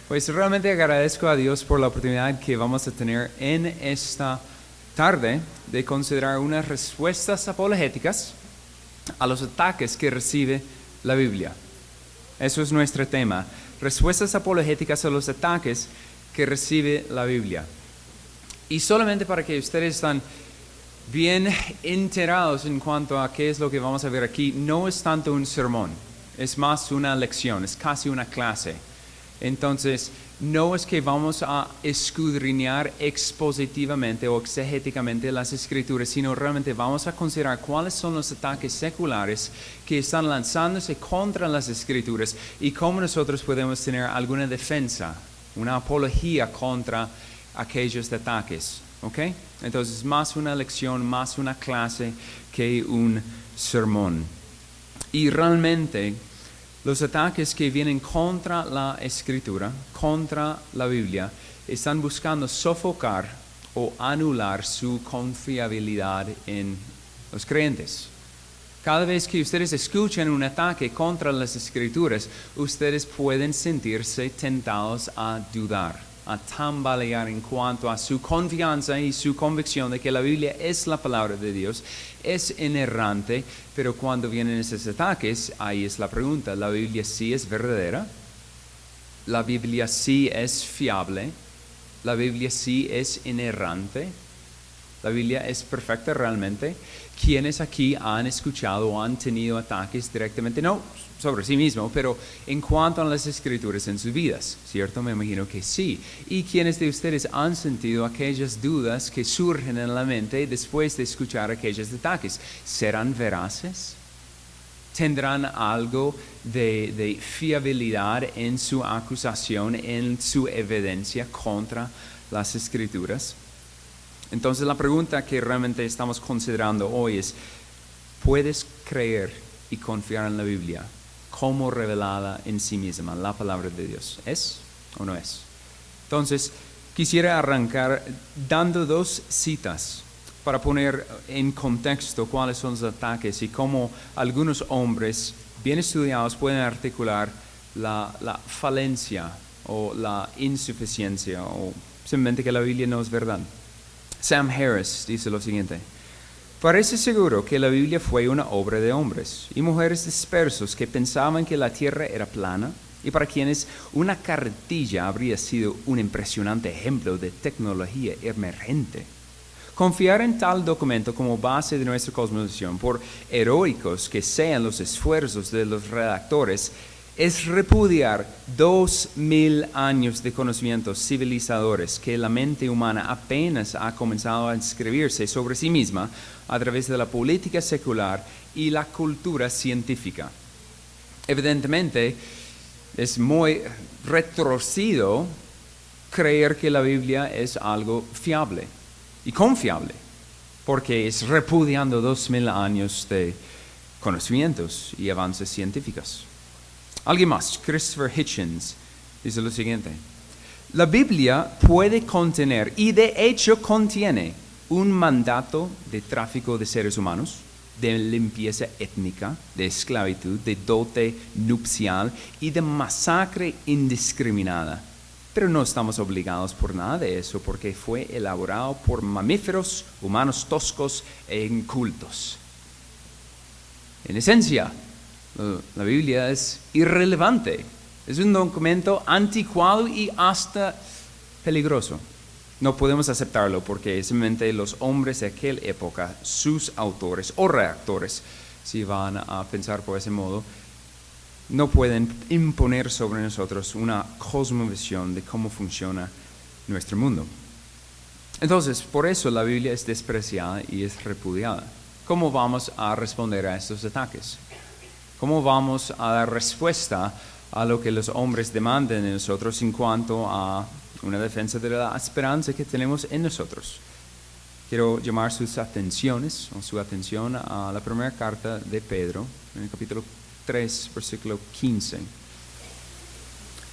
Pues realmente agradezco a Dios por la oportunidad que vamos a tener en esta tarde de considerar unas respuestas apologéticas a los ataques que recibe la Biblia. Eso es nuestro tema, respuestas apologéticas a los ataques que recibe la Biblia. Y solamente para que ustedes estén bien enterados en cuanto a qué es lo que vamos a ver aquí, no es tanto un sermón, es más una lección, es casi una clase. Entonces, no es que vamos a escudriñar expositivamente o exegéticamente las Escrituras, sino realmente vamos a considerar cuáles son los ataques seculares que están lanzándose contra las Escrituras y cómo nosotros podemos tener alguna defensa, una apología contra aquellos ataques. ¿Ok? Entonces, más una lección, más una clase que un sermón. Y realmente, los ataques que vienen contra la Escritura, contra la Biblia, están buscando sofocar o anular su confiabilidad en los creyentes. Cada vez que ustedes escuchan un ataque contra las Escrituras, ustedes pueden sentirse tentados a dudar, a tambalear en cuanto a su confianza y su convicción de que la Biblia es la palabra de Dios, es inerrante, pero cuando vienen esos ataques, ahí es la pregunta, ¿la Biblia sí es verdadera? ¿La Biblia sí es fiable? ¿La Biblia sí es inerrante? ¿La Biblia es perfecta realmente? ¿Quiénes aquí han escuchado o han tenido ataques directamente? No sobre sí mismo, pero en cuanto a las Escrituras en sus vidas, ¿cierto? Me imagino que sí. ¿Y quiénes de ustedes han sentido aquellas dudas que surgen en la mente después de escuchar aquellos ataques? ¿Serán veraces? ¿Tendrán algo de fiabilidad en su acusación, en su evidencia contra las Escrituras? Entonces la pregunta que realmente estamos considerando hoy es, ¿puedes creer y confiar en la Biblia como revelada en sí misma, la palabra de Dios? ¿Es o no es? Entonces, quisiera arrancar dando dos citas para poner en contexto cuáles son los ataques y cómo algunos hombres bien estudiados pueden articular la falencia o la insuficiencia o simplemente que la Biblia no es verdad. Sam Harris dice lo siguiente: parece seguro que la Biblia fue una obra de hombres y mujeres dispersos que pensaban que la tierra era plana y para quienes una carretilla habría sido un impresionante ejemplo de tecnología emergente. Confiar en tal documento como base de nuestra cosmovisión, por heroicos que sean los esfuerzos de los redactores, es repudiar 2000 años de conocimientos civilizadores que la mente humana apenas ha comenzado a inscribirse sobre sí misma a través de la política secular y la cultura científica. Evidentemente, es muy retorcido creer que la Biblia es algo fiable y confiable, porque es repudiando 2000 años de conocimientos y avances científicos. Alguien más, Christopher Hitchens, dice lo siguiente: la Biblia puede contener, y de hecho contiene, un mandato de tráfico de seres humanos, de limpieza étnica, de esclavitud, de dote nupcial y de masacre indiscriminada. Pero no estamos obligados por nada de eso porque fue elaborado por mamíferos, humanos toscos e incultos. En esencia, la Biblia es irrelevante, es un documento anticuado y hasta peligroso. No podemos aceptarlo porque simplemente los hombres de aquella época, sus autores o redactores, si van a pensar por ese modo, no pueden imponer sobre nosotros una cosmovisión de cómo funciona nuestro mundo. Entonces, por eso la Biblia es despreciada y es repudiada. ¿Cómo vamos a responder a estos ataques? ¿Cómo vamos a dar respuesta a lo que los hombres demandan de nosotros en cuanto a una defensa de la esperanza que tenemos en nosotros? Quiero llamar su atención a la primera carta de Pedro, en el capítulo 3, versículo 15.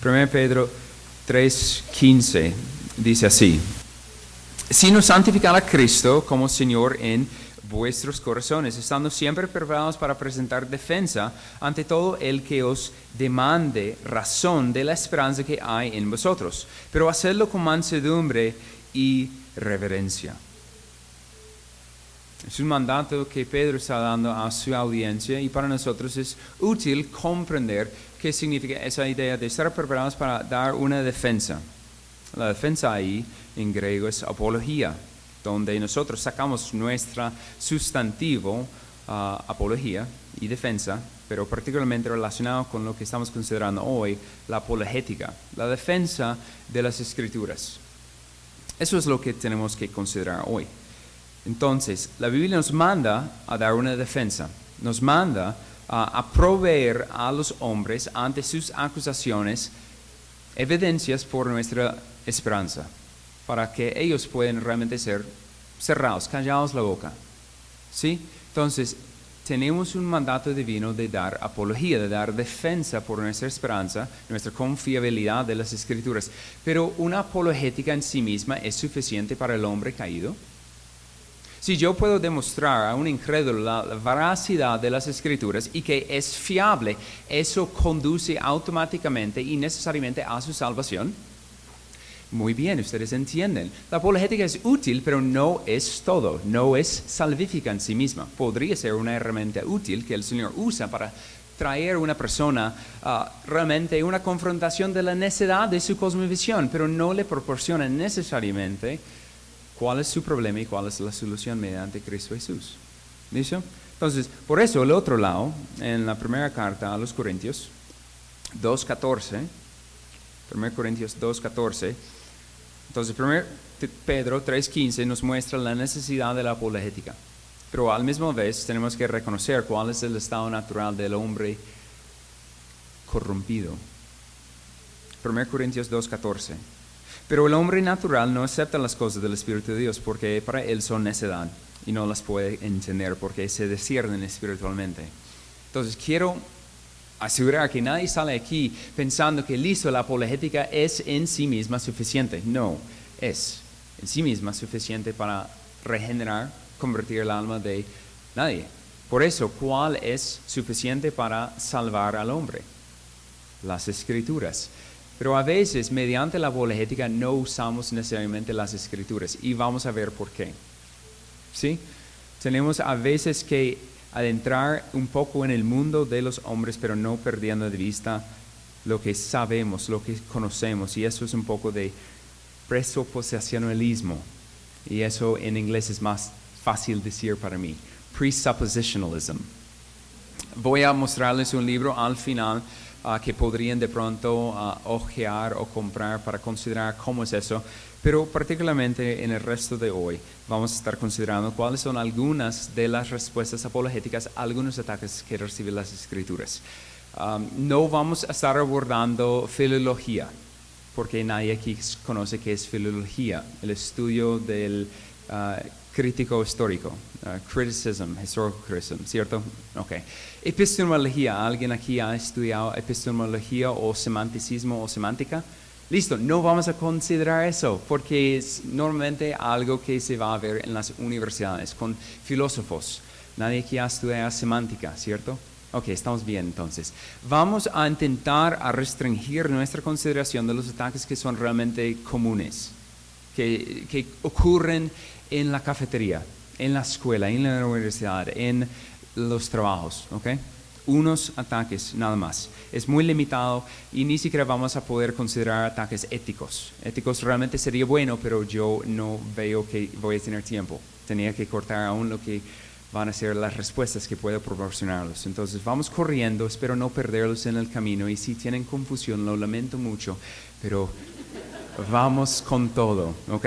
1 Pedro 3:15 dice así: sino santificad a Cristo como Señor en vuestros corazones, estando siempre preparados para presentar defensa ante todo el que os demande razón de la esperanza que hay en vosotros, pero hacedlo con mansedumbre y reverencia. Es un mandato que Pedro está dando a su audiencia y para nosotros es útil comprender qué significa esa idea de estar preparados para dar una defensa. La defensa ahí en griego es apología, donde nosotros sacamos nuestro sustantivo apología y defensa, pero particularmente relacionado con lo que estamos considerando hoy, la apologética, la defensa de las Escrituras. Eso es lo que tenemos que considerar hoy. Entonces, la Biblia nos manda a dar una defensa, nos manda a proveer a los hombres ante sus acusaciones evidencias por nuestra esperanza, para que ellos puedan realmente ser cerrados, callados la boca. ¿Sí? Entonces, tenemos un mandato divino de dar apología, de dar defensa por nuestra esperanza, nuestra confiabilidad de las Escrituras. Pero una apologética en sí misma es suficiente para el hombre caído. Si yo puedo demostrar a un incrédulo la veracidad de las Escrituras y que es fiable, eso conduce automáticamente y necesariamente a su salvación. Muy bien, ustedes entienden. La apologética es útil, pero no es todo, no es salvífica en sí misma. Podría ser una herramienta útil que el Señor usa para traer a una persona realmente una confrontación de la necedad de su cosmovisión, pero no le proporciona necesariamente cuál es su problema y cuál es la solución mediante Cristo Jesús. ¿Listo? Entonces, por eso el otro lado, en la primera carta a los Corintios 2.14, 1 Corintios 2.14, entonces 1 Pedro 3.15 nos muestra la necesidad de la apologética, pero al mismo vez tenemos que reconocer cuál es el estado natural del hombre corrompido. 1 Corintios 2.14. Pero el hombre natural no acepta las cosas del Espíritu de Dios porque para él son necedad y no las puede entender porque se disciernen espiritualmente. Entonces quiero asegurar que nadie sale aquí pensando que listo, la apologética es en sí misma suficiente. No, es en sí misma suficiente para regenerar, convertir el alma de nadie. Por eso, ¿cuál es suficiente para salvar al hombre? Las Escrituras. Pero a veces, mediante la apologética, no usamos necesariamente las Escrituras y vamos a ver por qué. ¿Sí? Tenemos a veces que adentrar un poco en el mundo de los hombres, pero no perdiendo de vista lo que sabemos, lo que conocemos, y eso es un poco de presuposicionalismo, y eso en inglés es más fácil decir para mí, presuppositionalism. Voy a mostrarles un libro al final que podrían de pronto ojear o comprar para considerar cómo es eso, pero particularmente en el resto de hoy vamos a estar considerando cuáles son algunas de las respuestas apologéticas a algunos ataques que reciben las Escrituras. No vamos a estar abordando filología, porque nadie aquí conoce qué es filología, el estudio del crítico histórico, criticism, historical criticism, ¿cierto? Ok. Epistemología, ¿alguien aquí ha estudiado epistemología o semanticismo o semántica? Listo, no vamos a considerar eso, porque es normalmente algo que se va a ver en las universidades con filósofos. Nadie aquí ha estudiado semántica, ¿cierto? Ok, estamos bien entonces. Vamos a intentar restringir nuestra consideración de los ataques que son realmente comunes, que ocurren en la cafetería, en la escuela, en la universidad, en los trabajos, ¿ok? Unos ataques nada más. Es muy limitado y ni siquiera vamos a poder considerar ataques éticos. Éticos realmente sería bueno, pero yo no veo que voy a tener tiempo. Tenía que cortar aún lo que van a ser las respuestas que puedo proporcionarlos. Entonces vamos corriendo, espero no perderlos en el camino y si tienen confusión lo lamento mucho, pero vamos con todo, ¿ok?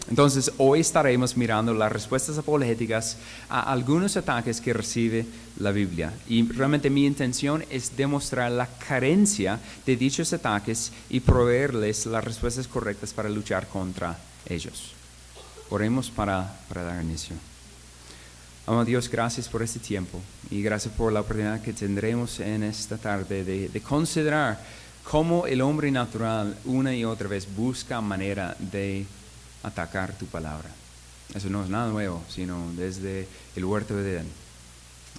Entonces, hoy estaremos mirando las respuestas apologéticas a algunos ataques que recibe la Biblia. Y realmente mi intención es demostrar la carencia de dichos ataques y proveerles las respuestas correctas para luchar contra ellos. Oremos para dar inicio. Amado Dios, gracias por este tiempo y gracias por la oportunidad que tendremos en esta tarde de considerar cómo el hombre natural una y otra vez busca manera de atacar tu palabra. Eso no es nada nuevo, sino desde el huerto de Edén.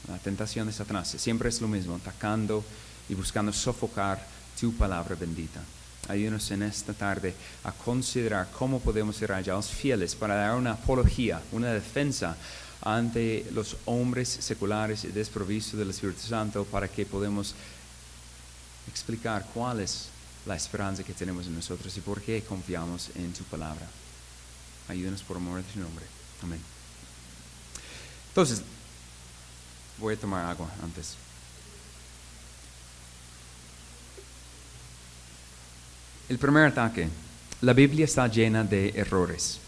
La tentación de Satanás siempre es lo mismo, atacando y buscando sofocar tu palabra bendita. Ayúdanos en esta tarde a considerar cómo podemos ser hallados fieles para dar una apología, una defensa ante los hombres seculares y desprovistos del Espíritu Santo, para que podamos explicar cuál es la esperanza que tenemos en nosotros y por qué confiamos en tu palabra. Ayúdanos por amor de tu nombre. Amén. Entonces, voy a tomar agua antes. El primer ataque. La Biblia está llena de errores.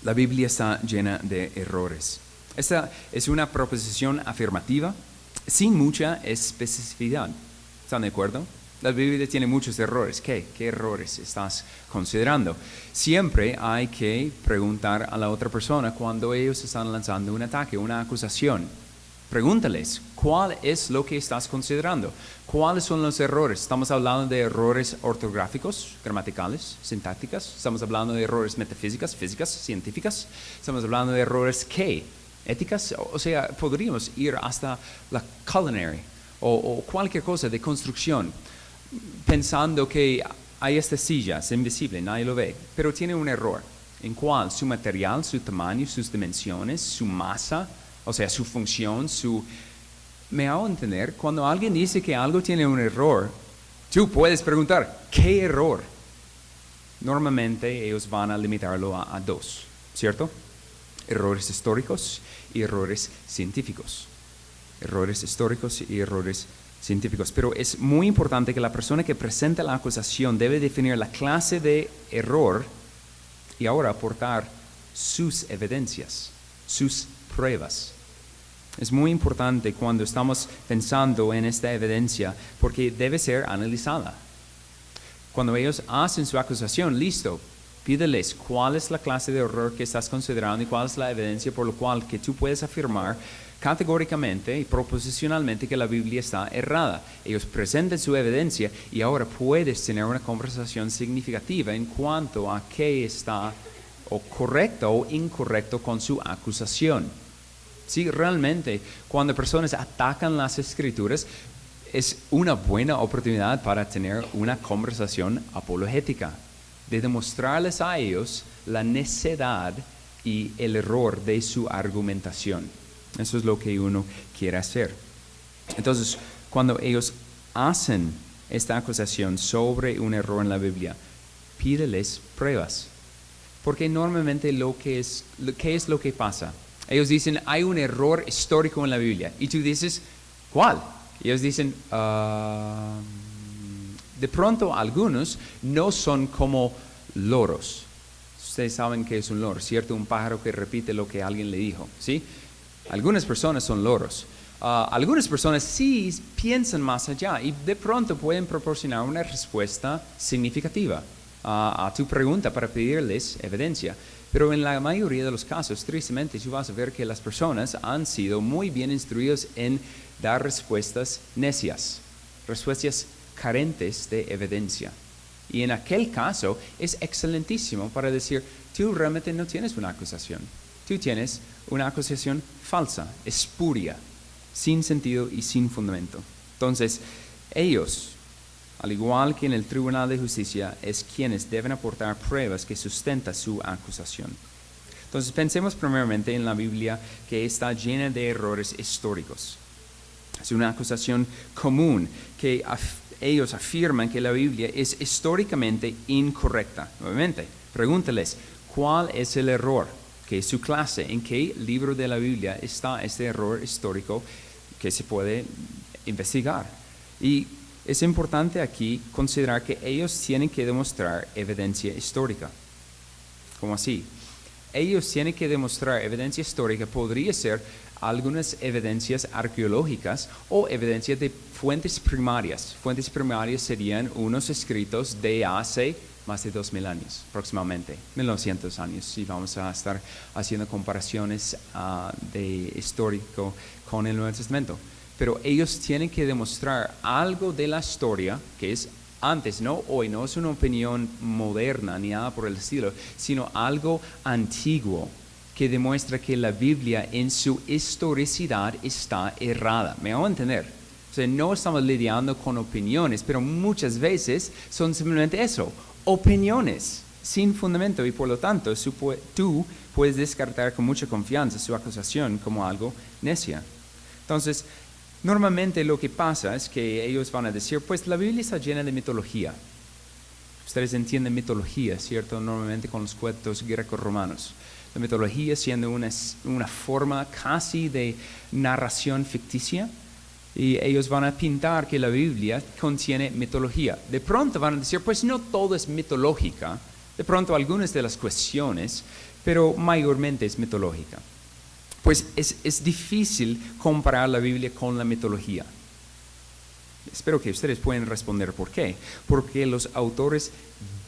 La Biblia está llena de errores. Esta es una proposición afirmativa sin mucha especificidad. ¿Están de acuerdo? La Biblia tiene muchos errores. ¿Qué errores estás considerando? Siempre hay que preguntar a la otra persona cuando ellos están lanzando un ataque, una acusación. Pregúntales, ¿cuál es lo que estás considerando? ¿Cuáles son los errores? ¿Estamos hablando de errores ortográficos, gramaticales, sintácticas? ¿Estamos hablando de errores metafísicas, físicas, científicas? ¿Estamos hablando de errores qué? ¿Éticas? O sea, podríamos ir hasta la culinary o cualquier cosa de construcción, pensando que hay esta silla, es invisible, nadie lo ve, pero tiene un error. ¿En cuál? Su material, su tamaño, sus dimensiones, su masa, o sea, su función, Me hago entender, cuando alguien dice que algo tiene un error, tú puedes preguntar, ¿qué error? Normalmente ellos van a limitarlo a dos, ¿cierto? Errores históricos y errores científicos. Errores históricos y errores científicos. Pero es muy importante que la persona que presenta la acusación debe definir la clase de error y ahora aportar sus evidencias, sus pruebas. Es muy importante cuando estamos pensando en esta evidencia porque debe ser analizada. Cuando ellos hacen su acusación, listo, pídeles cuál es la clase de error que estás considerando y cuál es la evidencia por lo cual que tú puedes afirmar categóricamente y proposicionalmente que la Biblia está errada. Ellos presentan su evidencia y ahora puedes tener una conversación significativa en cuanto a qué está o correcto o incorrecto con su acusación. Sí, realmente, cuando personas atacan las Escrituras, es una buena oportunidad para tener una conversación apologética, de demostrarles a ellos la necedad y el error de su argumentación. Eso es lo que uno quiere hacer. Entonces, cuando ellos hacen esta acusación sobre un error en la Biblia, pídeles pruebas. Porque normalmente ¿qué es lo que pasa? Ellos dicen, hay un error histórico en la Biblia. Y tú dices, ¿cuál? Ellos dicen, de pronto algunos no son como loros. Ustedes saben qué es un loro, ¿cierto? Un pájaro que repite lo que alguien le dijo, ¿sí? Algunas personas son loros. Algunas personas sí piensan más allá y de pronto pueden proporcionar una respuesta significativa a tu pregunta para pedirles evidencia. Pero en la mayoría de los casos, tristemente, tú vas a ver que las personas han sido muy bien instruidas en dar respuestas necias, respuestas carentes de evidencia. Y en aquel caso es excelentísimo para decir, tú realmente no tienes una acusación. Tú tienes una acusación falsa, espuria, sin sentido y sin fundamento. Entonces, ellos, al igual que en el Tribunal de Justicia, es quienes deben aportar pruebas que sustentan su acusación. Entonces, pensemos primeramente en la Biblia que está llena de errores históricos. Es una acusación común que ellos afirman que la Biblia es históricamente incorrecta. Nuevamente, pregúntales, ¿cuál es el error? ¿Qué es su clase? ¿En qué libro de la Biblia está este error histórico que se puede investigar? Y es importante aquí considerar que ellos tienen que demostrar evidencia histórica. ¿Cómo así? Ellos tienen que demostrar evidencia histórica, podría ser algunas evidencias arqueológicas o evidencias de fuentes primarias. Fuentes primarias serían unos escritos de hace más de 2000 años, aproximadamente, 1900 años, y vamos a estar haciendo comparaciones de histórico con el Nuevo Testamento. Pero ellos tienen que demostrar algo de la historia que es antes, no hoy, no es una opinión moderna ni nada por el estilo, sino algo antiguo que demuestra que la Biblia en su historicidad está errada. ¿Me hago entender? O sea, no estamos lidiando con opiniones, pero muchas veces son simplemente eso, opiniones sin fundamento, y por lo tanto tú puedes descartar con mucha confianza su acusación como algo necia. Entonces, normalmente lo que pasa es que ellos van a decir, pues la Biblia está llena de mitología. Ustedes entienden mitología, ¿cierto? Normalmente con los cuentos greco-romanos. La mitología siendo una forma casi de narración ficticia, y ellos van a pintar que la Biblia contiene mitología. De pronto van a decir, pues no todo es mitológica, de pronto algunas de las cuestiones, pero mayormente es mitológica. Pues es difícil comparar la Biblia con la mitología. Espero que ustedes puedan responder por qué. Porque los autores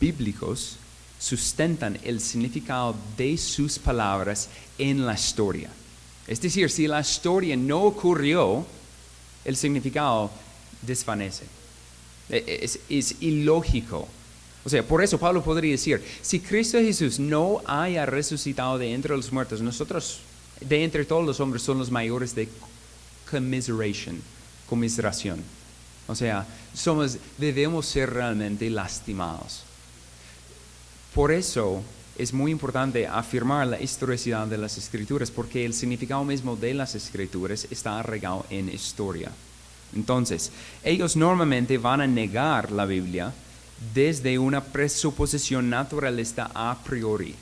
bíblicos sustentan el significado de sus palabras en la historia. Es decir, si la historia no ocurrió, el significado desvanece. Es ilógico. O sea, por eso Pablo podría decir, si Cristo Jesús no haya resucitado de entre los muertos, nosotros de entre todos los hombres son los mayores de conmiseración. O sea, debemos ser realmente lastimados. Por eso es muy importante afirmar la historicidad de las Escrituras, porque el significado mismo de las Escrituras está arraigado en historia. Entonces, ellos normalmente van a negar la Biblia desde una presuposición naturalista a priori.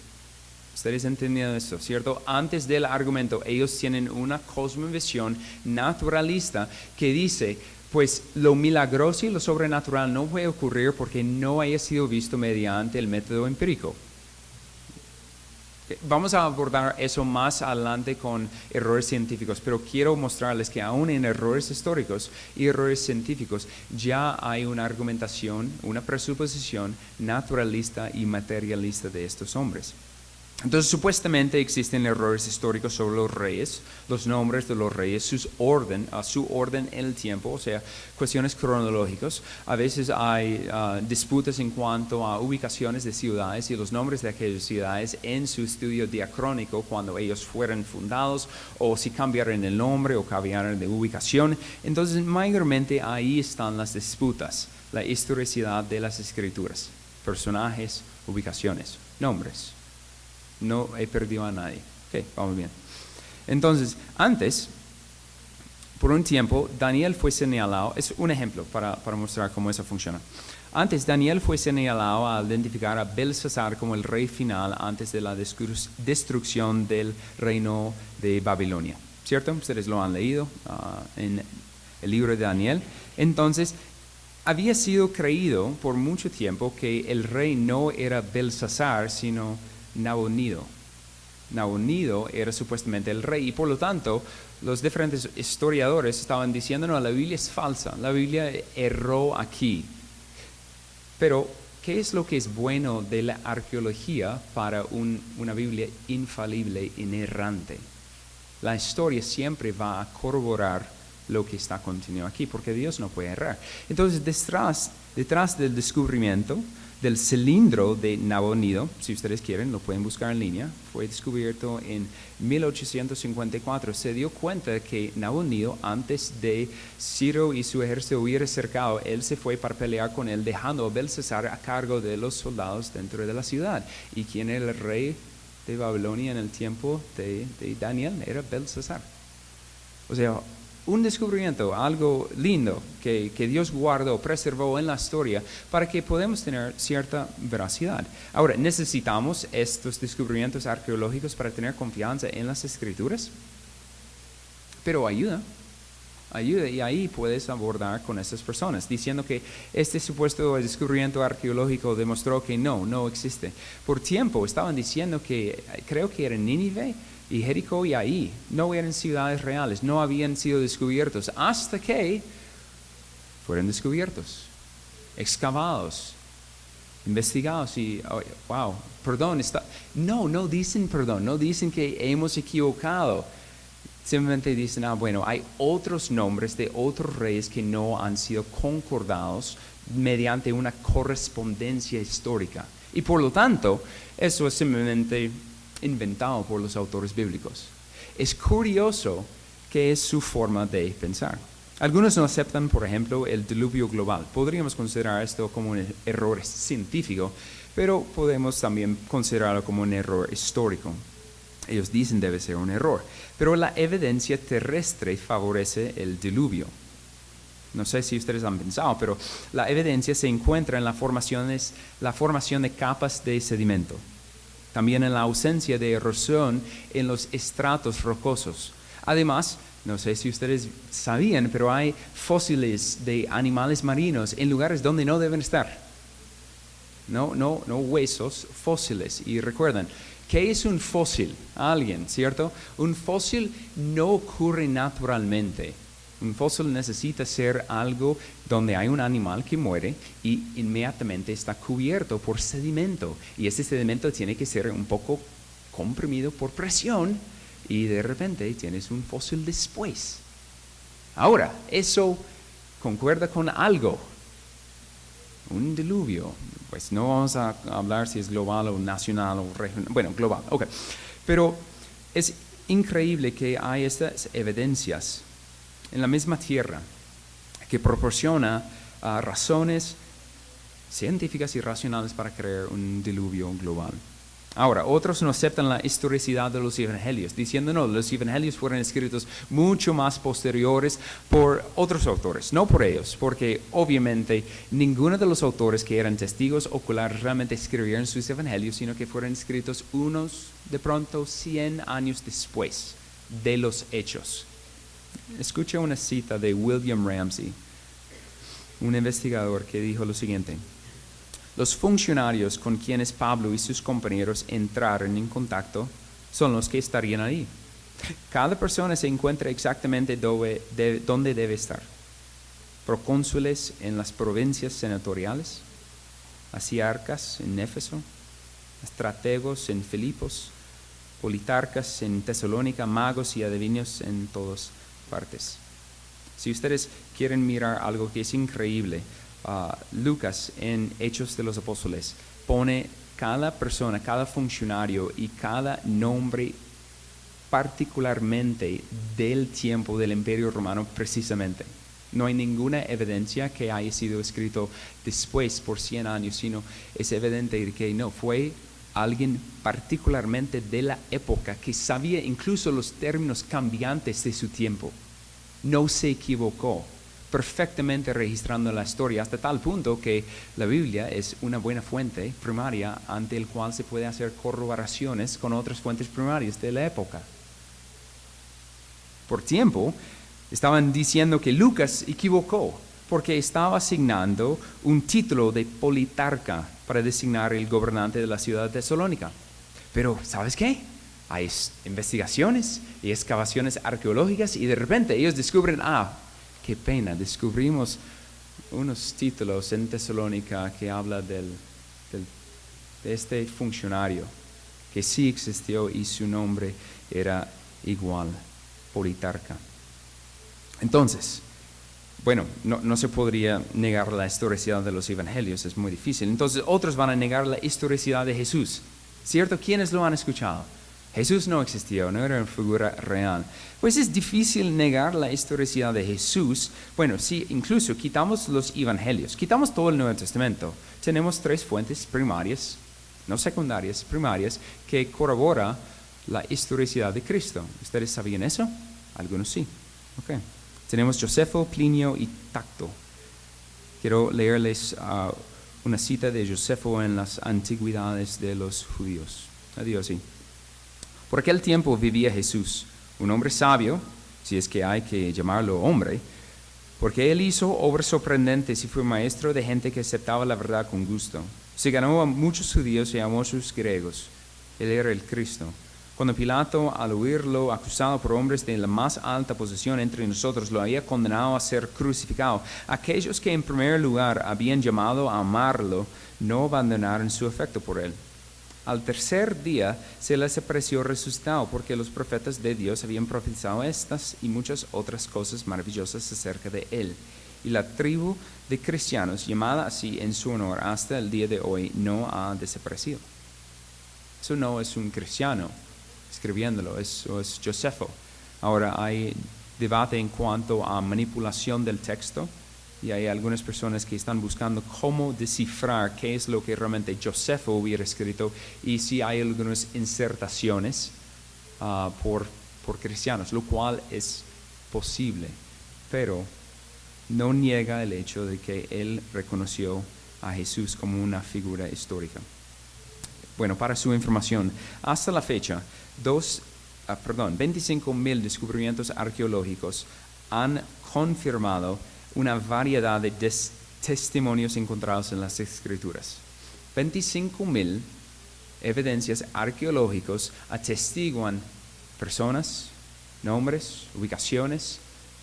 Ustedes entienden esto, ¿cierto? Antes del argumento, ellos tienen una cosmovisión naturalista que dice, pues lo milagroso y lo sobrenatural no puede ocurrir porque no haya sido visto mediante el método empírico. Vamos a abordar eso más adelante con errores científicos, pero quiero mostrarles que aún en errores históricos y errores científicos ya hay una argumentación, una presuposición naturalista y materialista de estos hombres. Entonces, supuestamente existen errores históricos sobre los reyes, los nombres de los reyes, su orden en el tiempo, o sea, cuestiones cronológicas. A veces hay disputas en cuanto a ubicaciones de ciudades y los nombres de aquellas ciudades en su estudio diacrónico cuando ellos fueron fundados, o si cambiaron el nombre o cambiaron de ubicación. Entonces, mayormente ahí están las disputas, la historicidad de las escrituras, personajes, ubicaciones, nombres. No he perdido a nadie. Ok, vamos bien. Entonces, antes, por un tiempo, Daniel fue señalado, es un ejemplo para mostrar cómo eso funciona. Antes, Daniel fue señalado a identificar a Belsasar como el rey final antes de la destrucción del reino de Babilonia. ¿Cierto? Ustedes lo han leído en el libro de Daniel. Entonces, había sido creído por mucho tiempo que el rey no era Belsasar, sino Nabonido. Nabonido era supuestamente el rey, y por lo tanto los diferentes historiadores estaban diciendo, no, la Biblia es falsa, la Biblia erró aquí. Pero, ¿qué es lo que es bueno de la arqueología para una Biblia infalible, inerrante? La historia siempre va a corroborar lo que está contenido aquí, porque Dios no puede errar. Entonces, detrás del descubrimiento del cilindro de Nabonido, si ustedes quieren, lo pueden buscar en línea, fue descubierto en 1854. Se dio cuenta que Nabonido, antes de Ciro y su ejército hubiera cercado, él se fue para pelear con él, dejando a Belsasar a cargo de los soldados dentro de la ciudad. ¿Y quién era el rey de Babilonia en el tiempo de Daniel? Era Belsasar. O sea, un descubrimiento, algo lindo que Dios guardó, preservó en la historia para que podamos tener cierta veracidad. Ahora, ¿necesitamos estos descubrimientos arqueológicos para tener confianza en las Escrituras? Pero ayuda, y ahí puedes abordar con estas personas, diciendo que este supuesto descubrimiento arqueológico demostró que no existe. Por tiempo estaban diciendo que, creo que era Nínive y Jericó y ahí, no eran ciudades reales, no habían sido descubiertos, hasta que fueron descubiertos, excavados, investigados y, wow, perdón, no dicen perdón, no dicen que hemos equivocado. Simplemente dicen, bueno, hay otros nombres de otros reyes que no han sido concordados mediante una correspondencia histórica. Y por lo tanto, eso es simplemente inventado por los autores bíblicos. Es curioso que es su forma de pensar. Algunos no aceptan, por ejemplo, el diluvio global. Podríamos considerar esto como un error científico, pero podemos también considerarlo como un error histórico. Ellos dicen debe ser un error, pero la evidencia terrestre favorece el diluvio. No sé si ustedes han pensado, pero la evidencia se encuentra en la formación de capas de sedimento. También en la ausencia de erosión en los estratos rocosos. Además, no sé si ustedes sabían, pero hay fósiles de animales marinos en lugares donde no deben estar. No huesos, fósiles. Y recuerden, ¿qué es un fósil? Alguien, ¿cierto? Un fósil no ocurre naturalmente. Un fósil necesita ser algo donde hay un animal que muere y inmediatamente está cubierto por sedimento. Y ese sedimento tiene que ser un poco comprimido por presión y de repente tienes un fósil después. Ahora, eso concuerda con algo. Un diluvio. Pues no vamos a hablar si es global o nacional o regional. Bueno, global, ok. Pero es increíble que hay estas evidencias en la misma tierra que proporciona razones científicas y racionales para crear un diluvio global. Ahora, otros no aceptan la historicidad de los evangelios, diciendo no, los evangelios fueron escritos mucho más posteriores por otros autores, no por ellos, porque obviamente ninguno de los autores que eran testigos oculares realmente escribieron sus evangelios, sino que fueron escritos unos de pronto 100 años después de los hechos. Escucha una cita de William Ramsey, un investigador que dijo lo siguiente: los funcionarios con quienes Pablo y sus compañeros entraron en contacto son los que estarían ahí. Cada persona se encuentra exactamente donde debe estar. Procónsules en las provincias senatoriales, asiarcas en Éfeso, estrategos en Filipos, politarcas en Tesalónica, magos y adivinos en todas partes. Si ustedes quieren mirar algo que es increíble, Lucas en Hechos de los Apóstoles pone cada persona, cada funcionario y cada nombre particularmente del tiempo del Imperio Romano precisamente. No hay ninguna evidencia que haya sido escrito después por 100 años, sino es evidente que no, fue alguien particularmente de la época que sabía incluso los términos cambiantes de su tiempo. No se equivocó, perfectamente registrando la historia hasta tal punto que la Biblia es una buena fuente primaria ante el cual se puede hacer corroboraciones con otras fuentes primarias de la época. Por tiempo, estaban diciendo que Lucas equivocó porque estaba asignando un título de politarca para designar el gobernante de la ciudad de Tesalónica. Pero, ¿sabes qué? Hay investigaciones y excavaciones arqueológicas y de repente ellos descubren, qué pena, descubrimos unos títulos en Tesalónica que habla de este funcionario que sí existió y su nombre era igual, politarca. Entonces, bueno, no se podría negar la historicidad de los evangelios, es muy difícil. Entonces otros van a negar la historicidad de Jesús. ¿Cierto? ¿Quiénes lo han escuchado? Jesús no existió, no era una figura real. Pues es difícil negar la historicidad de Jesús. Bueno, si incluso quitamos los evangelios, quitamos todo el Nuevo Testamento, tenemos 3 fuentes primarias, no secundarias, primarias, que corroboran la historicidad de Cristo. ¿Ustedes sabían eso? Algunos sí. Okay. Tenemos Josefo, Plinio y Tacto. Quiero leerles una cita de Josefo en las Antigüedades de los Judíos. Adiós, sí. Por aquel tiempo vivía Jesús, un hombre sabio, si es que hay que llamarlo hombre, porque él hizo obras sorprendentes y fue maestro de gente que aceptaba la verdad con gusto. Se ganó a muchos judíos y a muchos griegos. Él era el Cristo. Cuando Pilato, al oírlo acusado por hombres de la más alta posición entre nosotros, lo había condenado a ser crucificado, aquellos que en primer lugar habían llamado a amarlo, no abandonaron su afecto por él. Al tercer día se les apareció resucitado, porque los profetas de Dios habían profetizado estas y muchas otras cosas maravillosas acerca de él. Y la tribu de cristianos, llamada así en su honor hasta el día de hoy, no ha desaparecido. Eso no es un cristiano escribiéndolo, eso es Josefo. Ahora hay debate en cuanto a manipulación del texto y hay algunas personas que están buscando cómo descifrar qué es lo que realmente Josefo hubiera escrito y si hay algunas insertaciones por cristianos, lo cual es posible, pero no niega el hecho de que él reconoció a Jesús como una figura histórica. Bueno, para su información, hasta la fecha, 25,000 descubrimientos arqueológicos han confirmado una variedad de testimonios encontrados en las Escrituras. 25,000 evidencias arqueológicas atestiguan personas, nombres, ubicaciones,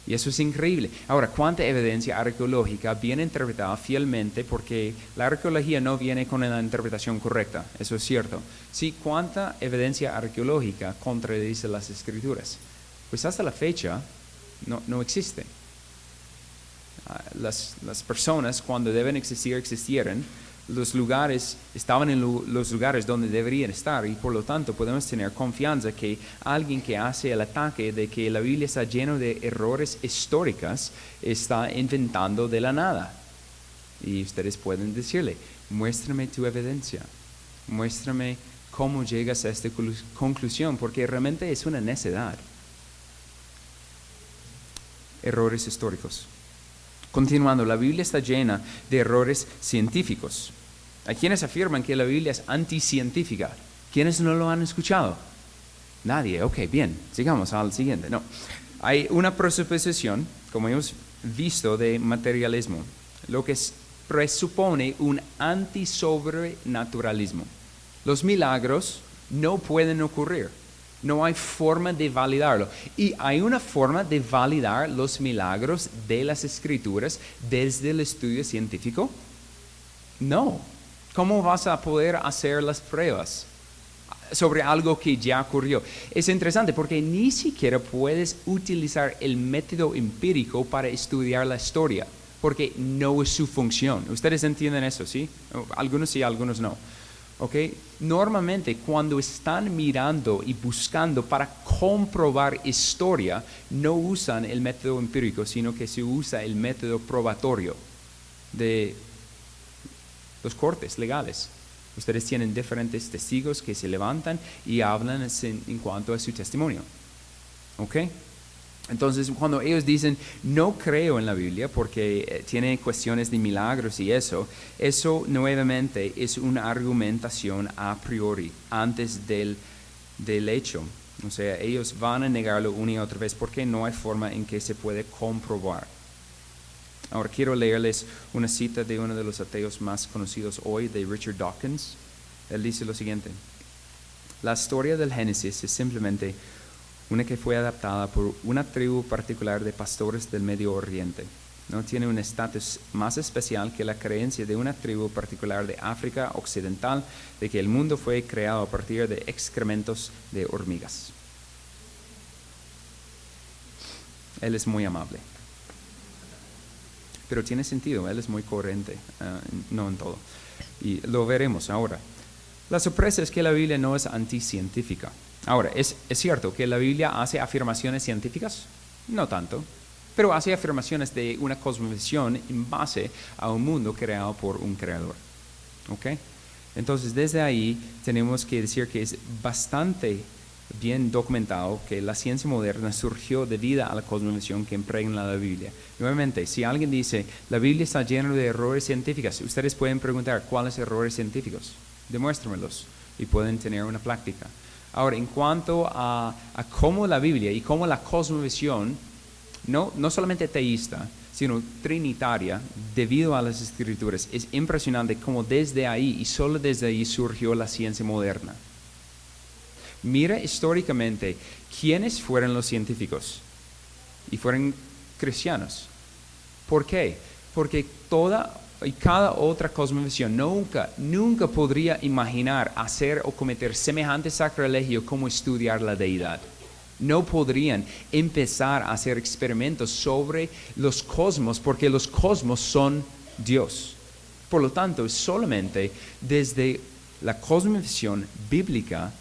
y eso es increíble. Ahora, ¿cuánta evidencia arqueológica viene interpretada fielmente? Porque la arqueología no viene con la interpretación correcta, eso es cierto. Sí, ¿cuánta evidencia arqueológica contradice las Escrituras? Pues hasta la fecha no existe. Las personas, cuando deben existir, existieron. Los lugares estaban en los lugares donde deberían estar y por lo tanto podemos tener confianza que alguien que hace el ataque de que la Biblia está llena de errores históricos está inventando de la nada. Y ustedes pueden decirle, muéstrame tu evidencia, muéstrame cómo llegas a esta conclusión, porque realmente es una necedad. Errores históricos. Continuando, la Biblia está llena de errores científicos. Hay quienes afirman que la Biblia es anticientífica. ¿Quiénes no lo han escuchado? Nadie. Ok, bien, sigamos al siguiente. No. Hay una presuposición, como hemos visto, de materialismo, lo que presupone un antisobrenaturalismo. Los milagros no pueden ocurrir. No hay forma de validarlo. ¿Y hay una forma de validar los milagros de las Escrituras desde el estudio científico? No. ¿Cómo vas a poder hacer las pruebas sobre algo que ya ocurrió? Es interesante porque ni siquiera puedes utilizar el método empírico para estudiar la historia, porque no es su función. ¿Ustedes entienden eso, sí? Algunos sí, algunos no. Okay. Normalmente cuando están mirando y buscando para comprobar historia, no usan el método empírico, sino que se usa el método probatorio de los cortes legales. Ustedes tienen diferentes testigos que se levantan y hablan en cuanto a su testimonio. ¿Okay? Entonces, cuando ellos dicen, no creo en la Biblia porque tiene cuestiones de milagros y eso nuevamente es una argumentación a priori, antes del hecho. O sea, ellos van a negarlo una y otra vez porque no hay forma en que se puede comprobar. Ahora quiero leerles una cita de uno de los ateos más conocidos hoy, de Richard Dawkins. Él dice lo siguiente: la historia del Génesis es simplemente una que fue adaptada por una tribu particular de pastores del Medio Oriente. No tiene un estatus más especial que la creencia de una tribu particular de África Occidental de que el mundo fue creado a partir de excrementos de hormigas. Él es muy amable, pero tiene sentido, él es muy coherente, no en todo. Y lo veremos ahora. La sorpresa es que la Biblia no es anticientífica. Ahora, ¿es cierto que la Biblia hace afirmaciones científicas? No tanto, pero hace afirmaciones de una cosmovisión en base a un mundo creado por un creador. ¿Okay? Entonces, desde ahí tenemos que decir que es bastante bien documentado que la ciencia moderna surgió debido a la cosmovisión que impregna la Biblia. Nuevamente, si alguien dice, la Biblia está llena de errores científicos, ustedes pueden preguntar, ¿cuáles errores científicos? Demuéstremelos y pueden tener una práctica. Ahora, en cuanto a cómo la Biblia y cómo la cosmovisión, no solamente teísta, sino trinitaria, debido a las Escrituras, es impresionante cómo desde ahí y solo desde ahí surgió la ciencia moderna. Mira históricamente quiénes fueron los científicos y fueron cristianos. ¿Por qué? Porque cada otra cosmovisión nunca podría imaginar hacer o cometer semejante sacrilegio como estudiar la deidad. No podrían empezar a hacer experimentos sobre los cosmos porque los cosmos son Dios. Por lo tanto, solamente desde la cosmovisión bíblica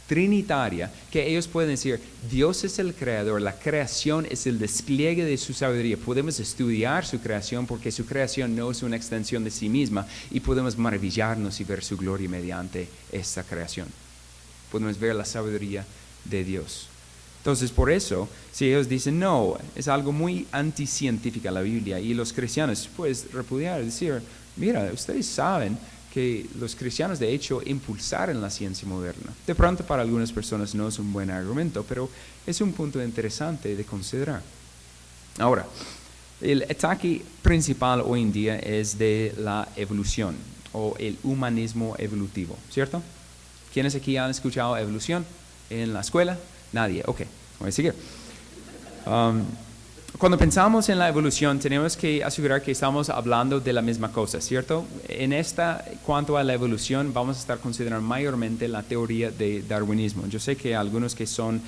trinitaria, que ellos pueden decir, Dios es el creador, la creación es el despliegue de su sabiduría. Podemos estudiar su creación porque su creación no es una extensión de sí misma y podemos maravillarnos y ver su gloria mediante esta creación. Podemos ver la sabiduría de Dios. Entonces, por eso, si ellos dicen, no, es algo muy anticientífica la Biblia, y los cristianos, pues, repudiar, decir, mira, ustedes saben que los cristianos de hecho impulsaron la ciencia moderna. De pronto para algunas personas no es un buen argumento, pero es un punto interesante de considerar. Ahora, el ataque principal hoy en día es de la evolución o el humanismo evolutivo, ¿cierto? ¿Quiénes aquí han escuchado evolución en la escuela? Nadie, ok, voy a seguir. Cuando pensamos en la evolución, tenemos que asegurar que estamos hablando de la misma cosa, ¿cierto? Cuanto a la evolución, vamos a estar considerando mayormente la teoría de darwinismo. Yo sé que algunos que son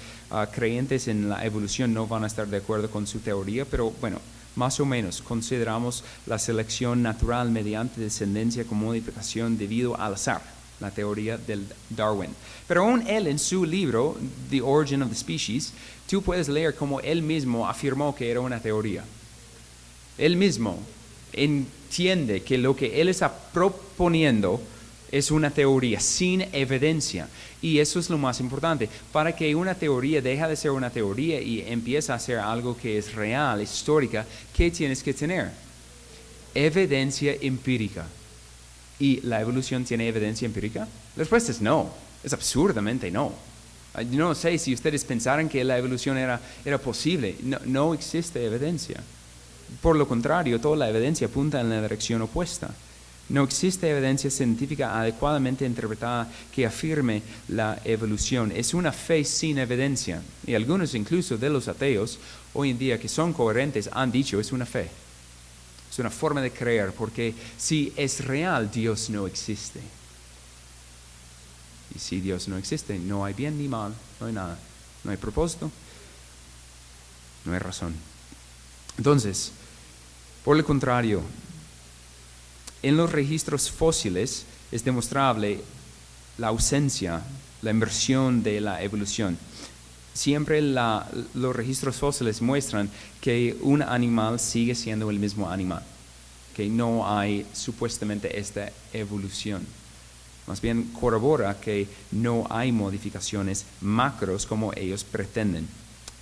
creyentes en la evolución no van a estar de acuerdo con su teoría, pero bueno, más o menos consideramos la selección natural mediante descendencia con modificación debido al azar, la teoría del Darwin. Pero aún él en su libro, The Origin of the Species, tú puedes leer cómo él mismo afirmó que era una teoría. Él mismo entiende que lo que él está proponiendo es una teoría sin evidencia. Y eso es lo más importante. Para que una teoría deje de ser una teoría y empiece a ser algo que es real, histórica, ¿qué tienes que tener? Evidencia empírica. ¿Y la evolución tiene evidencia empírica? La respuesta es no, es absurdamente no. Yo no sé si ustedes pensaran que la evolución era posible, no existe evidencia. Por lo contrario, toda la evidencia apunta en la dirección opuesta. No existe evidencia científica adecuadamente interpretada que afirme la evolución. Es una fe sin evidencia. Y algunos incluso de los ateos hoy en día que son coherentes han dicho es una fe. Es una forma de creer, porque si es real, Dios no existe. Y si Dios no existe, no hay bien ni mal, no hay nada. No hay propósito, no hay razón. Entonces, por el contrario, en los registros fósiles es demostrable la ausencia, la inversión de la evolución. Siempre los registros fósiles muestran que un animal sigue siendo el mismo animal, que no hay supuestamente esta evolución. Más bien corrobora que no hay modificaciones macros como ellos pretenden.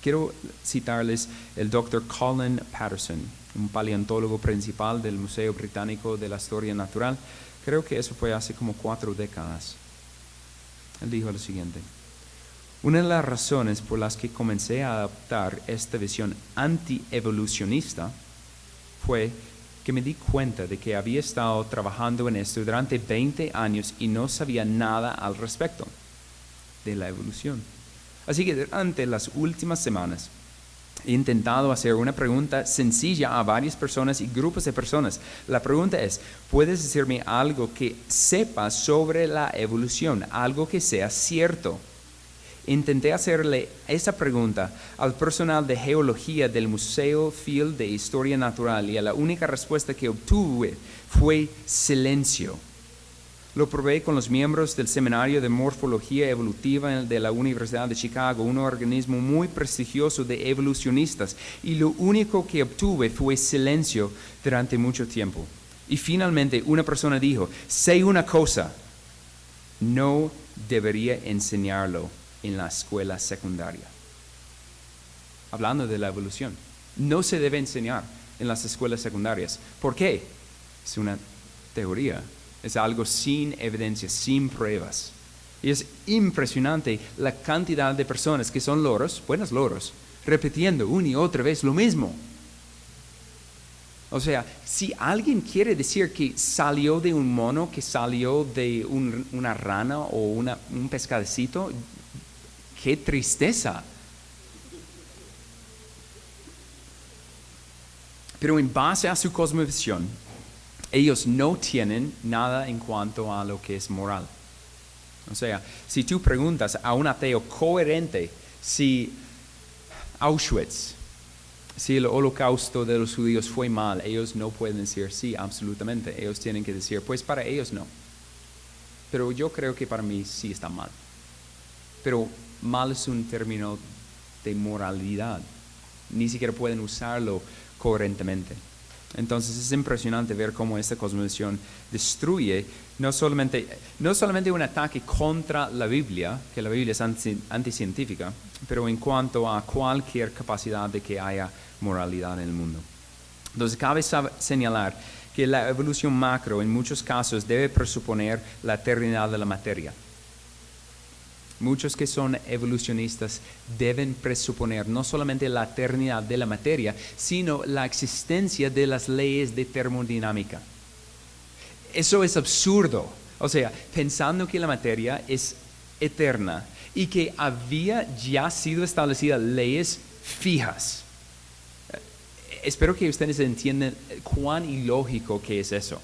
Quiero citarles el Dr. Colin Patterson, un paleontólogo principal del Museo Británico de la Historia Natural. Creo que eso fue hace como 4 décadas. Él dijo lo siguiente: una de las razones por las que comencé a adoptar esta visión anti-evolucionista fue que me di cuenta de que había estado trabajando en esto durante 20 años y no sabía nada al respecto de la evolución. Así que durante las últimas semanas he intentado hacer una pregunta sencilla a varias personas y grupos de personas. La pregunta es, ¿puedes decirme algo que sepas sobre la evolución? Algo que sea cierto. Intenté hacerle esa pregunta al personal de geología del Museo Field de Historia Natural y la única respuesta que obtuve fue silencio. Lo probé con los miembros del Seminario de Morfología Evolutiva de la Universidad de Chicago, un organismo muy prestigioso de evolucionistas, y lo único que obtuve fue silencio durante mucho tiempo. Y finalmente una persona dijo, sé una cosa, no debería enseñarlo en la escuela secundaria. Hablando de la evolución, no se debe enseñar en las escuelas secundarias. ¿Por qué? Es una teoría, es algo sin evidencia, sin pruebas. Y es impresionante la cantidad de personas que son loros, buenos loros, repitiendo una y otra vez lo mismo. O sea, si alguien quiere decir que salió de un mono, que salió de una rana o un pescadito, ¡qué tristeza! Pero en base a su cosmovisión, ellos no tienen nada en cuanto a lo que es moral. O sea, si tú preguntas a un ateo coherente si Auschwitz, si el holocausto de los judíos fue mal, ellos no pueden decir sí, absolutamente. Ellos tienen que decir, pues para ellos no. pero yo creo que para mí sí está mal. Pero mal es un término de moralidad. Ni siquiera pueden usarlo coherentemente. Entonces es impresionante ver cómo esta cosmovisión destruye no solamente un ataque contra la Biblia, que la Biblia es anticientífica, pero en cuanto a cualquier capacidad de que haya moralidad en el mundo. Entonces cabe señalar que la evolución macro en muchos casos debe presuponer la eternidad de la materia. Muchos que son evolucionistas deben presuponer no solamente la eternidad de la materia, sino la existencia de las leyes de termodinámica. Eso es absurdo. O sea, pensando que la materia es eterna y que había ya sido establecidas leyes fijas. Espero que ustedes entiendan cuán ilógico que es eso.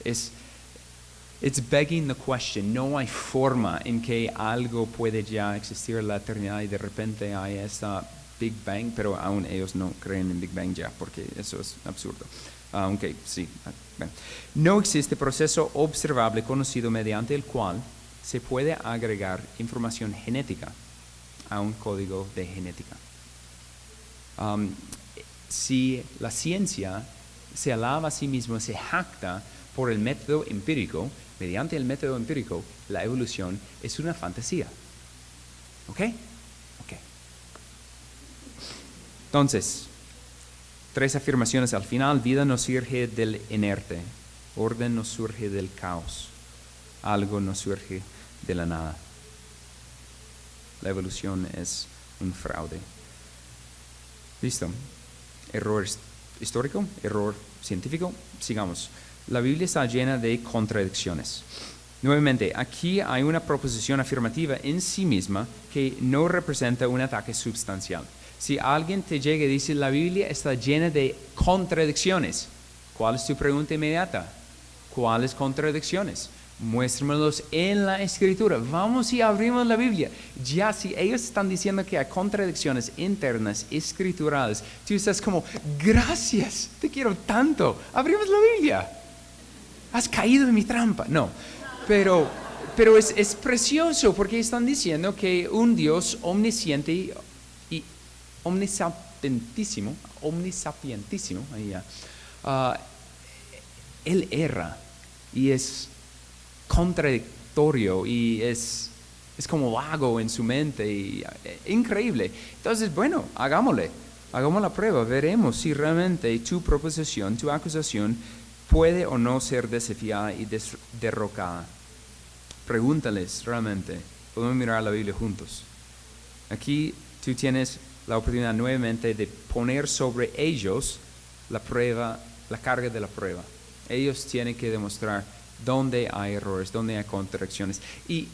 It's begging the question. No hay forma en que algo puede ya existir en la eternidad y de repente hay esta Big Bang, pero aún ellos no creen en Big Bang ya, porque eso es absurdo. Aunque sí. No existe proceso observable conocido mediante el cual se puede agregar información genética a un código de genética. Si la ciencia se alaba a sí misma, se jacta por el método empírico, mediante el método empírico, la evolución es una fantasía. ¿Ok? Ok. Entonces, 3 afirmaciones al final. Vida no surge del inerte. Orden no surge del caos. Algo no surge de la nada. La evolución es un fraude. Listo. Error histórico, error científico. Sigamos. La Biblia está llena de contradicciones. Nuevamente, aquí hay una proposición afirmativa en sí misma que no representa un ataque sustancial. Si alguien te llega y dice la Biblia está llena de contradicciones, ¿cuál es tu pregunta inmediata? ¿Cuáles contradicciones? Muéstramelos en la Escritura. Vamos y abrimos la Biblia. Ya si ellos están diciendo que hay contradicciones internas, escriturales, tú estás como, gracias, te quiero tanto. Abrimos la Biblia. Has caído en mi trampa. No, pero es precioso porque están diciendo que un Dios omnisciente y omnisapientísimo, ahí ya, Él erra y es contradictorio y es como vago en su mente y increíble. Entonces, bueno, hagamos la prueba, veremos si realmente tu proposición, tu acusación puede o no ser desafiada y derrocada. Pregúntales realmente. Podemos mirar la Biblia juntos. Aquí tú tienes la oportunidad nuevamente de poner sobre ellos la prueba, la carga de la prueba. Ellos tienen que demostrar dónde hay errores, dónde hay contradicciones. Y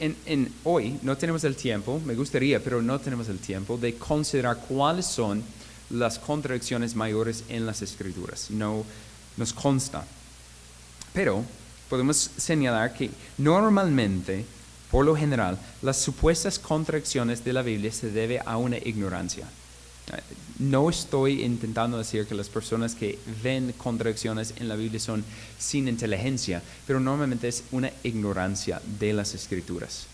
hoy no tenemos el tiempo, me gustaría, pero no tenemos el tiempo de considerar cuáles son las contradicciones mayores en las Escrituras. No nos consta. Pero podemos señalar que normalmente, por lo general, las supuestas contradicciones de la Biblia se deben a una ignorancia. No estoy intentando decir que las personas que ven contradicciones en la Biblia son sin inteligencia, pero normalmente es una ignorancia de las Escrituras,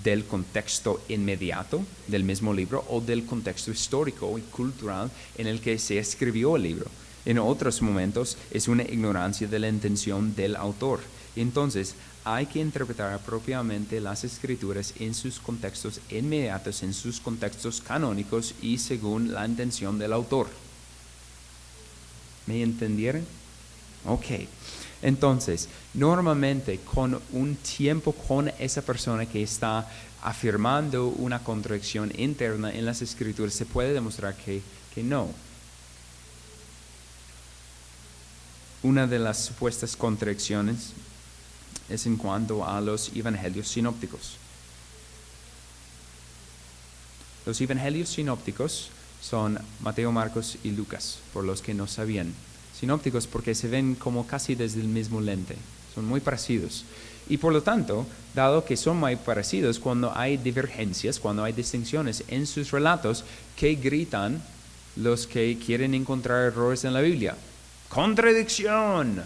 del contexto inmediato del mismo libro o del contexto histórico y cultural en el que se escribió el libro. En otros momentos es una ignorancia de la intención del autor. Entonces, hay que interpretar apropiadamente las Escrituras en sus contextos inmediatos, en sus contextos canónicos y según la intención del autor. ¿Me entendieron? Ok. Entonces, normalmente con un tiempo con esa persona que está afirmando una contradicción interna en las Escrituras, se puede demostrar que no. Una de las supuestas contradicciones es en cuanto a los evangelios sinópticos. Los evangelios sinópticos son Mateo, Marcos y Lucas, por los que no sabían. Sinópticos porque se ven como casi desde el mismo lente, son muy parecidos. Y por lo tanto, dado que son muy parecidos, cuando hay divergencias, cuando hay distinciones en sus relatos, ¿qué gritan los que quieren encontrar errores en la Biblia? ¡Contradicción!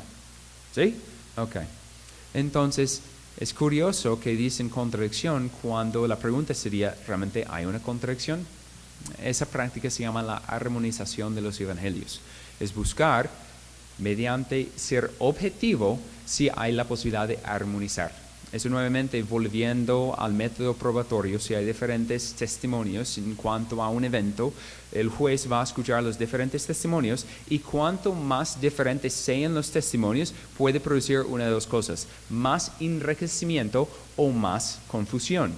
¿Sí? Ok. Entonces, Es curioso que dicen contradicción cuando la pregunta sería, ¿realmente hay una contradicción? Esa práctica se llama la armonización de los evangelios. Es buscar, mediante ser objetivo, si hay la posibilidad de armonizar. Eso nuevamente volviendo al método probatorio, si hay diferentes testimonios en cuanto a un evento, el juez va a escuchar los diferentes testimonios y cuanto más diferentes sean los testimonios, puede producir una de dos cosas, más enriquecimiento o más confusión.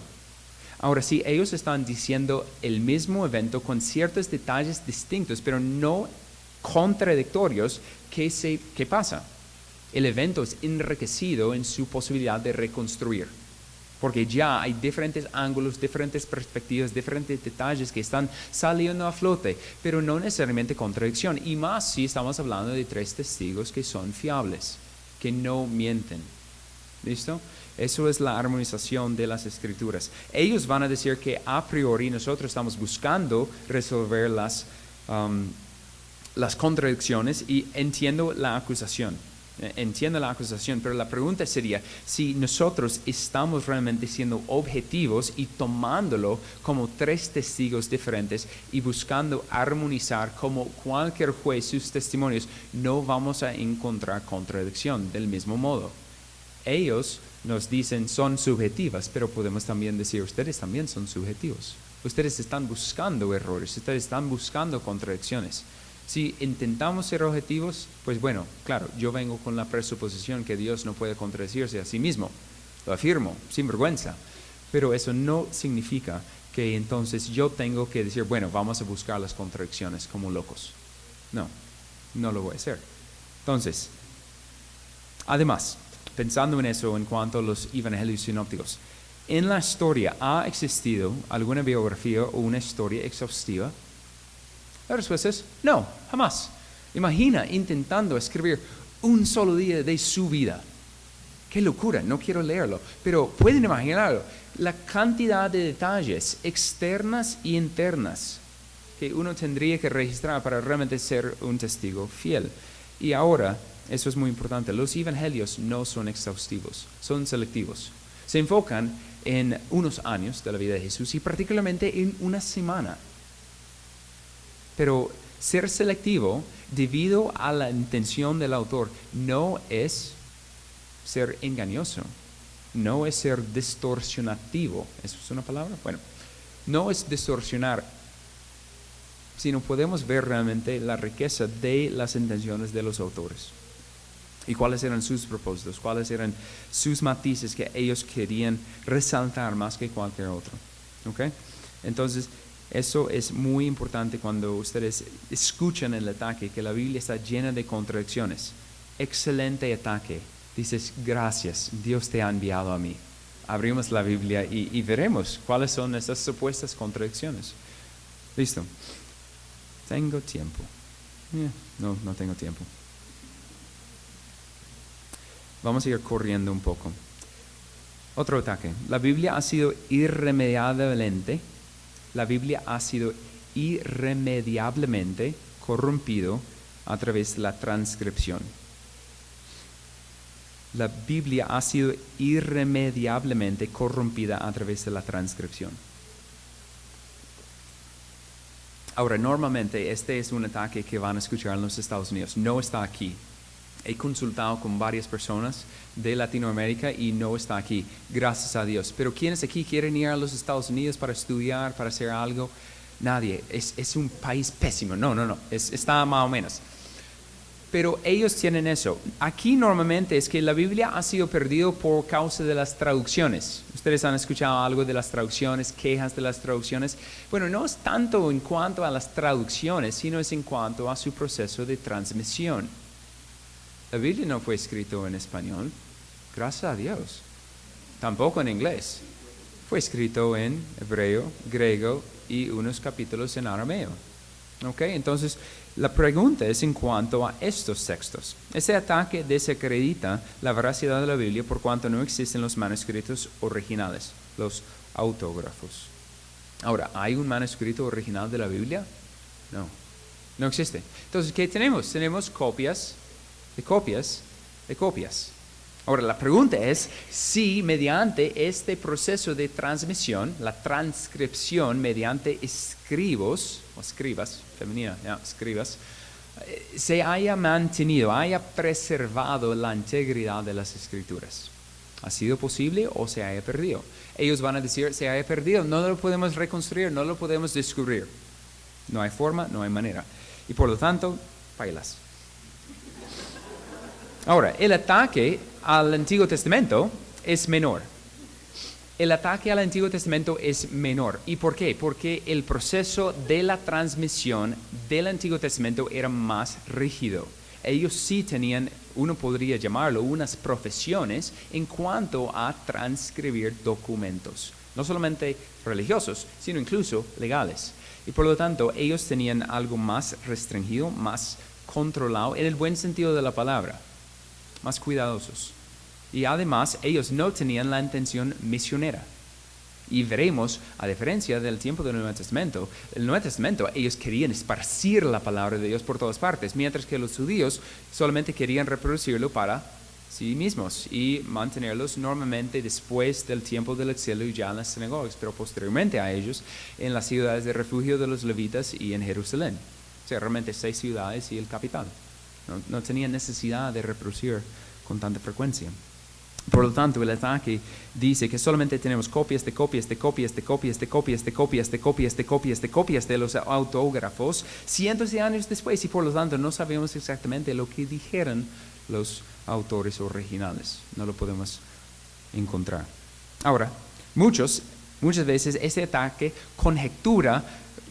Ahora, si ellos están diciendo el mismo evento con ciertos detalles distintos, pero no contradictorios, ¿qué pasa? El evento es enriquecido en su posibilidad de reconstruir, porque ya hay diferentes ángulos, diferentes perspectivas, diferentes detalles que están saliendo a flote, pero no necesariamente contradicción, y más si estamos hablando de 3 testigos que son fiables, que no mienten. ¿Listo? Eso es la armonización de las escrituras. Ellos van a decir que a priori nosotros estamos buscando resolver las contradicciones y entiendo la acusación. Pero la pregunta sería si nosotros estamos realmente siendo objetivos y tomándolo como 3 testigos diferentes y buscando armonizar como cualquier juez sus testimonios, no vamos a encontrar contradicción del mismo modo. Ellos nos dicen son subjetivas, pero podemos también decir ustedes también son subjetivos. Ustedes están buscando errores, ustedes están buscando contradicciones. Si intentamos ser objetivos, pues bueno, claro, yo vengo con la presuposición que Dios no puede contradecirse a sí mismo. Lo afirmo, sin vergüenza. Pero eso no significa que entonces yo tengo que decir, bueno, vamos a buscar las contradicciones como locos. No lo voy a hacer. Entonces, además, pensando en eso en cuanto a los evangelios sinópticos, ¿en la historia ha existido alguna biografía o una historia exhaustiva? La respuesta es no, jamás. Imagina intentando escribir un solo día de su vida. Qué locura, no quiero leerlo, pero pueden imaginarlo. La cantidad de detalles externas y internas que uno tendría que registrar para realmente ser un testigo fiel. Y ahora, eso es muy importante, los evangelios no son exhaustivos, son selectivos. Se enfocan en unos años de la vida de Jesús y particularmente en una semana. Pero ser selectivo, debido a la intención del autor, no es ser engañoso, no es ser distorsionativo. ¿Eso es una palabra? Bueno, no es distorsionar, sino podemos ver realmente la riqueza de las intenciones de los autores. Y cuáles eran sus propósitos, cuáles eran sus matices que ellos querían resaltar más que cualquier otro. ¿Okay? Entonces, eso es muy importante cuando ustedes escuchan el ataque, que la Biblia está llena de contradicciones. Excelente ataque. Dices, gracias, Dios te ha enviado a mí. Abrimos la Biblia y veremos cuáles son esas supuestas contradicciones. Listo. Tengo tiempo. No tengo tiempo. Vamos a ir corriendo un poco. Otro ataque. La Biblia ha sido irremediablemente corrompido a través de la transcripción. La Biblia ha sido irremediablemente corrompida a través de la transcripción. Ahora, normalmente este es un ataque que van a escuchar en los Estados Unidos. No está aquí. He consultado con varias personas de Latinoamérica y no está aquí, gracias a Dios. Pero ¿quiénes aquí quieren ir a los Estados Unidos para estudiar, para hacer algo? Nadie. Es un país pésimo. No. Está más o menos. Pero ellos tienen eso. Aquí normalmente es que la Biblia ha sido perdida por causa de las traducciones. Ustedes han escuchado algo de las traducciones, quejas de las traducciones. Bueno, no es tanto en cuanto a las traducciones, sino es en cuanto a su proceso de transmisión. La Biblia no fue escrito en español, gracias a Dios. Tampoco en inglés. Fue escrito en hebreo, griego y unos capítulos en arameo. ¿Okay? Entonces, la pregunta es en cuanto a estos textos. Ese ataque desacredita la veracidad de la Biblia por cuanto no existen los manuscritos originales, los autógrafos. Ahora, ¿hay un manuscrito original de la Biblia? No existe. Entonces, ¿qué tenemos? Tenemos copias de copias de copias. Ahora, la pregunta es si mediante este proceso de transmisión, la transcripción mediante escribas, femenina, escribas, se haya mantenido, haya preservado la integridad de las escrituras. ¿Ha sido posible o se haya perdido? Ellos van a decir, se haya perdido, no lo podemos reconstruir, no lo podemos descubrir. No hay forma, no hay manera. Y por lo tanto, bailas. Ahora, el ataque al Antiguo Testamento es menor. El ataque al Antiguo Testamento es menor. ¿Y por qué? Porque el proceso de la transmisión del Antiguo Testamento era más rígido. Ellos sí tenían, uno podría llamarlo, unas profesiones en cuanto a transcribir documentos. No solamente religiosos, sino incluso legales. Y por lo tanto, ellos tenían algo más restringido, más controlado, en el buen sentido de la palabra, más cuidadosos. Y además, ellos no tenían la intención misionera. Y veremos, a diferencia del tiempo del Nuevo Testamento, el Nuevo Testamento ellos querían esparcir la palabra de Dios por todas partes, mientras que los judíos solamente querían reproducirlo para sí mismos y mantenerlos normalmente después del tiempo del exilio ya en las sinagogas, pero posteriormente a ellos en las ciudades de refugio de los levitas y en Jerusalén. O sea, realmente 6 ciudades y el capital. No tenían necesidad de reproducir con tanta frecuencia. Por lo tanto, el ataque dice que solamente tenemos copias de los autógrafos cientos de años después y por lo tanto no sabemos exactamente lo que dijeron los autores originales. No lo podemos encontrar. Ahora, muchas veces ese ataque conjetura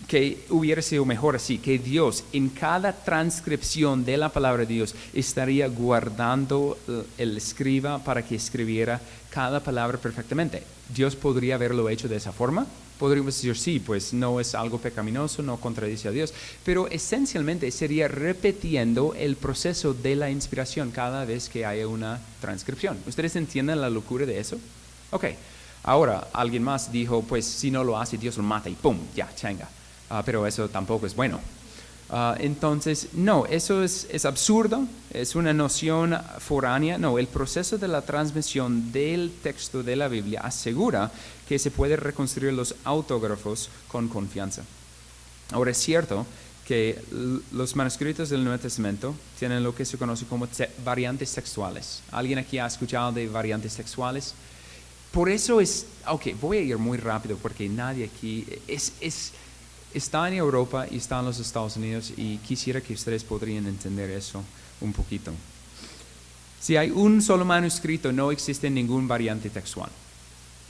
que hubiera sido mejor así, que Dios en cada transcripción de la palabra de Dios estaría guardando el escriba para que escribiera cada palabra perfectamente. ¿Dios podría haberlo hecho de esa forma? Podríamos decir sí, pues no es algo pecaminoso, no contradice a Dios, pero esencialmente sería repitiendo el proceso de la inspiración cada vez que haya una transcripción. ¿Ustedes entienden la locura de eso? Ok, ahora alguien más dijo, pues si no lo hace, Dios lo mata y ¡pum! Ya, changa. Pero eso tampoco es bueno. Entonces, no, eso es absurdo, es una noción foránea. No, el proceso de la transmisión del texto de la Biblia asegura que se puede reconstruir los autógrafos con confianza. Ahora, es cierto que los manuscritos del Nuevo Testamento tienen lo que se conoce como variantes textuales. ¿Alguien aquí ha escuchado de variantes textuales? Por eso voy a ir muy rápido porque nadie aquí está en Europa y está en los Estados Unidos y quisiera que ustedes podrían entender eso un poquito. Si hay un solo manuscrito, no existe ningún variante textual.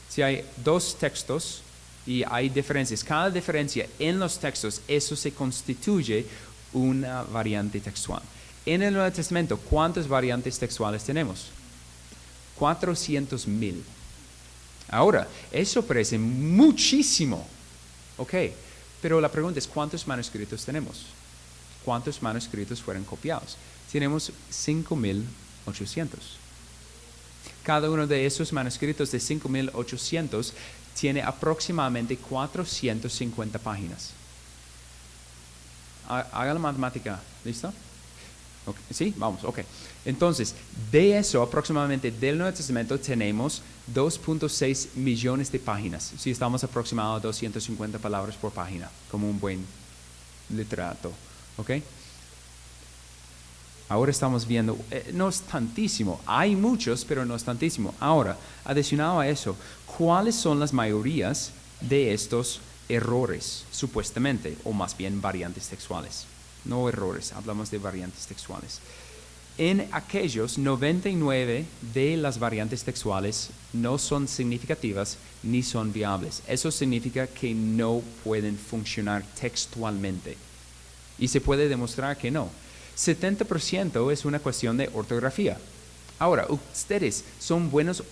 Si hay 2 textos y hay diferencias, cada diferencia en los textos, eso se constituye una variante textual. En el Nuevo Testamento, ¿cuántas variantes textuales tenemos? 400,000. Ahora, eso parece muchísimo. Ok. Pero la pregunta es, ¿cuántos manuscritos tenemos? ¿Cuántos manuscritos fueron copiados? Tenemos 5,800. Cada uno de esos manuscritos de 5,800 tiene aproximadamente 450 páginas. Haga la matemática, ¿listo? Okay. ¿Sí? Vamos, ok. Entonces, de eso aproximadamente del Nuevo Testamento tenemos 2.6 millones de páginas. Si estamos aproximados a 250 palabras por página, como un buen literato, ¿ok? Ahora estamos viendo, no es tantísimo, hay muchos, pero no es tantísimo. Ahora, adicionado a eso, ¿cuáles son las mayorías de estos errores, supuestamente, o más bien variantes textuales? No errores, hablamos de variantes textuales. En aquellos, 99 de las variantes textuales no son significativas ni son viables. Eso significa que no pueden funcionar textualmente. Y se puede demostrar que no. 70% es una cuestión de ortografía. Ahora, ¿ustedes son buenos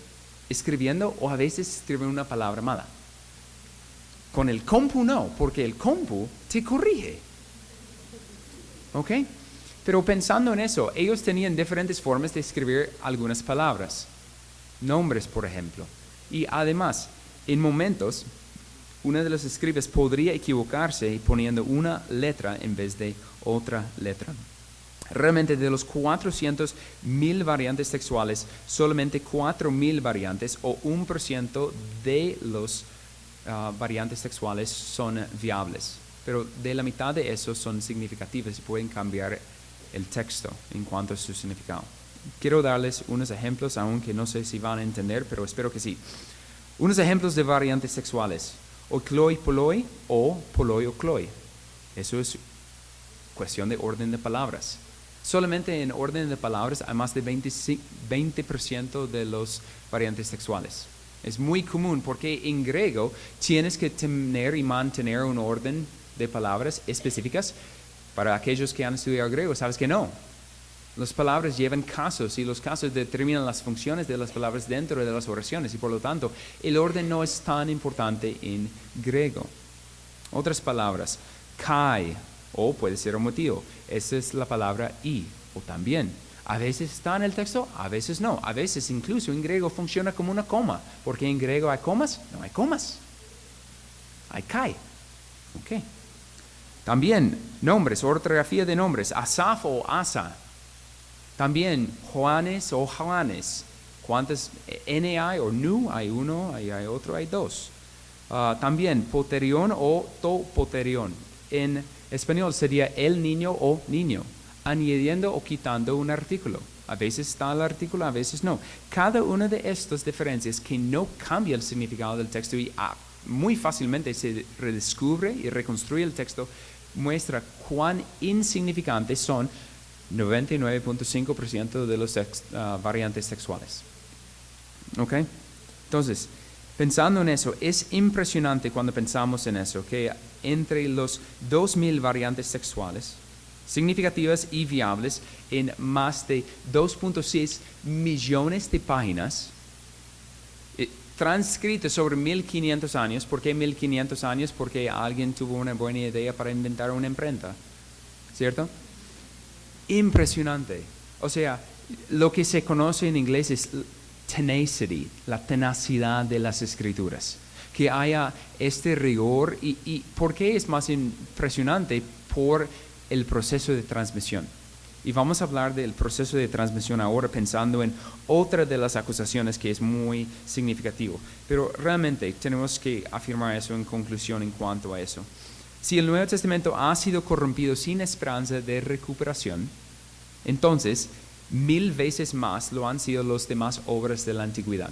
escribiendo o a veces escriben una palabra mala? Con el compu no, porque el compu te corrige. ¿Ok? Pero pensando en eso, ellos tenían diferentes formas de escribir algunas palabras. Nombres, por ejemplo. Y además, en momentos, uno de los escribas podría equivocarse poniendo una letra en vez de otra letra. Realmente de los 400,000 variantes textuales, solamente 4,000 variantes o 1% de los variantes textuales son viables. Pero de la mitad de esos son significativas y pueden cambiar el texto en cuanto a su significado. Quiero darles unos ejemplos, aunque no sé si van a entender, pero espero que sí. Unos ejemplos de variantes textuales. Okloi poloi o poloi okloi. Eso es cuestión de orden de palabras. Solamente en orden de palabras hay más de 20% de los variantes textuales. Es muy común porque en griego tienes que tener y mantener un orden de palabras específicas. Para aquellos que han estudiado griego, sabes que no. Las palabras llevan casos y los casos determinan las funciones de las palabras dentro de las oraciones y por lo tanto el orden no es tan importante en griego. Otras palabras, kai o puede ser un motivo. Esa es la palabra y o también. A veces está en el texto, a veces no. A veces incluso en griego funciona como una coma. Porque en griego hay comas, no hay comas. Hay kai. Ok. También nombres, ortografía de nombres, Asaf o Asa. También Juanes o Juanes. ¿Cuántas N hay o nu? Hay uno, hay otro, hay dos. También poterión o topoterión. En español sería el niño o niño, añadiendo o quitando un artículo. A veces está el artículo, a veces no. Cada una de estas diferencias que no cambia el significado del texto y muy fácilmente se redescubre y reconstruye el texto, muestra cuán insignificantes son 99.5% de los variantes textuales. ¿Ok? Entonces, pensando en eso, es impresionante cuando pensamos en eso, que entre los 2,000 variantes textuales, significativas y viables, en más de 2.6 millones de páginas, transcritas sobre 1,500 años. ¿Por qué 1,500 años? Porque alguien tuvo una buena idea para inventar una imprenta, ¿cierto? Impresionante. O sea, lo que se conoce en inglés es tenacity, la tenacidad de las escrituras. Que haya este rigor y ¿por qué es más impresionante? Por el proceso de transmisión. Y vamos a hablar del proceso de transmisión ahora pensando en otra de las acusaciones que es muy significativo. Pero realmente tenemos que afirmar eso en conclusión en cuanto a eso. Si el Nuevo Testamento ha sido corrompido sin esperanza de recuperación, entonces 1,000 veces más lo han sido las demás obras de la antigüedad.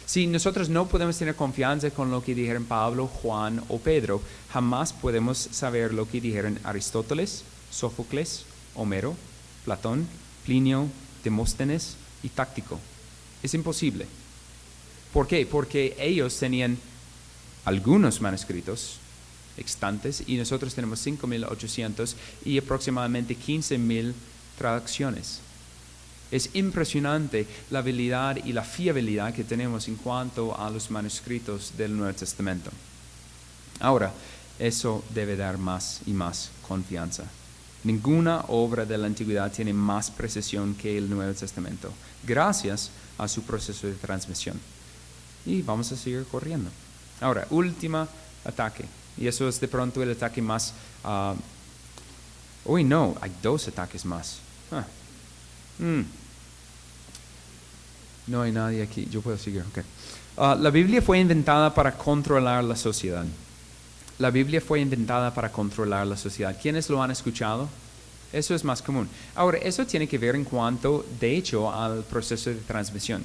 Si nosotros no podemos tener confianza con lo que dijeron Pablo, Juan o Pedro, jamás podemos saber lo que dijeron Aristóteles, Sófocles, Homero, Platón, Plinio, Demóstenes y Táctico. Es imposible. ¿Por qué? Porque ellos tenían algunos manuscritos extantes y nosotros tenemos 5,800 y aproximadamente 15,000 traducciones. Es impresionante la habilidad y la fiabilidad que tenemos en cuanto a los manuscritos del Nuevo Testamento. Ahora, eso debe dar más y más confianza. Ninguna obra de la antigüedad tiene más precisión que el Nuevo Testamento, gracias a su proceso de transmisión. Y vamos a seguir corriendo. Ahora, último ataque. Y eso es de pronto el ataque más... no, hay 2 ataques más. No hay nadie aquí, yo puedo seguir. Okay. La Biblia fue inventada para controlar la sociedad. La Biblia fue inventada para controlar la sociedad. ¿Quiénes lo han escuchado? Eso es más común. Ahora, eso tiene que ver en cuanto, de hecho, al proceso de transmisión.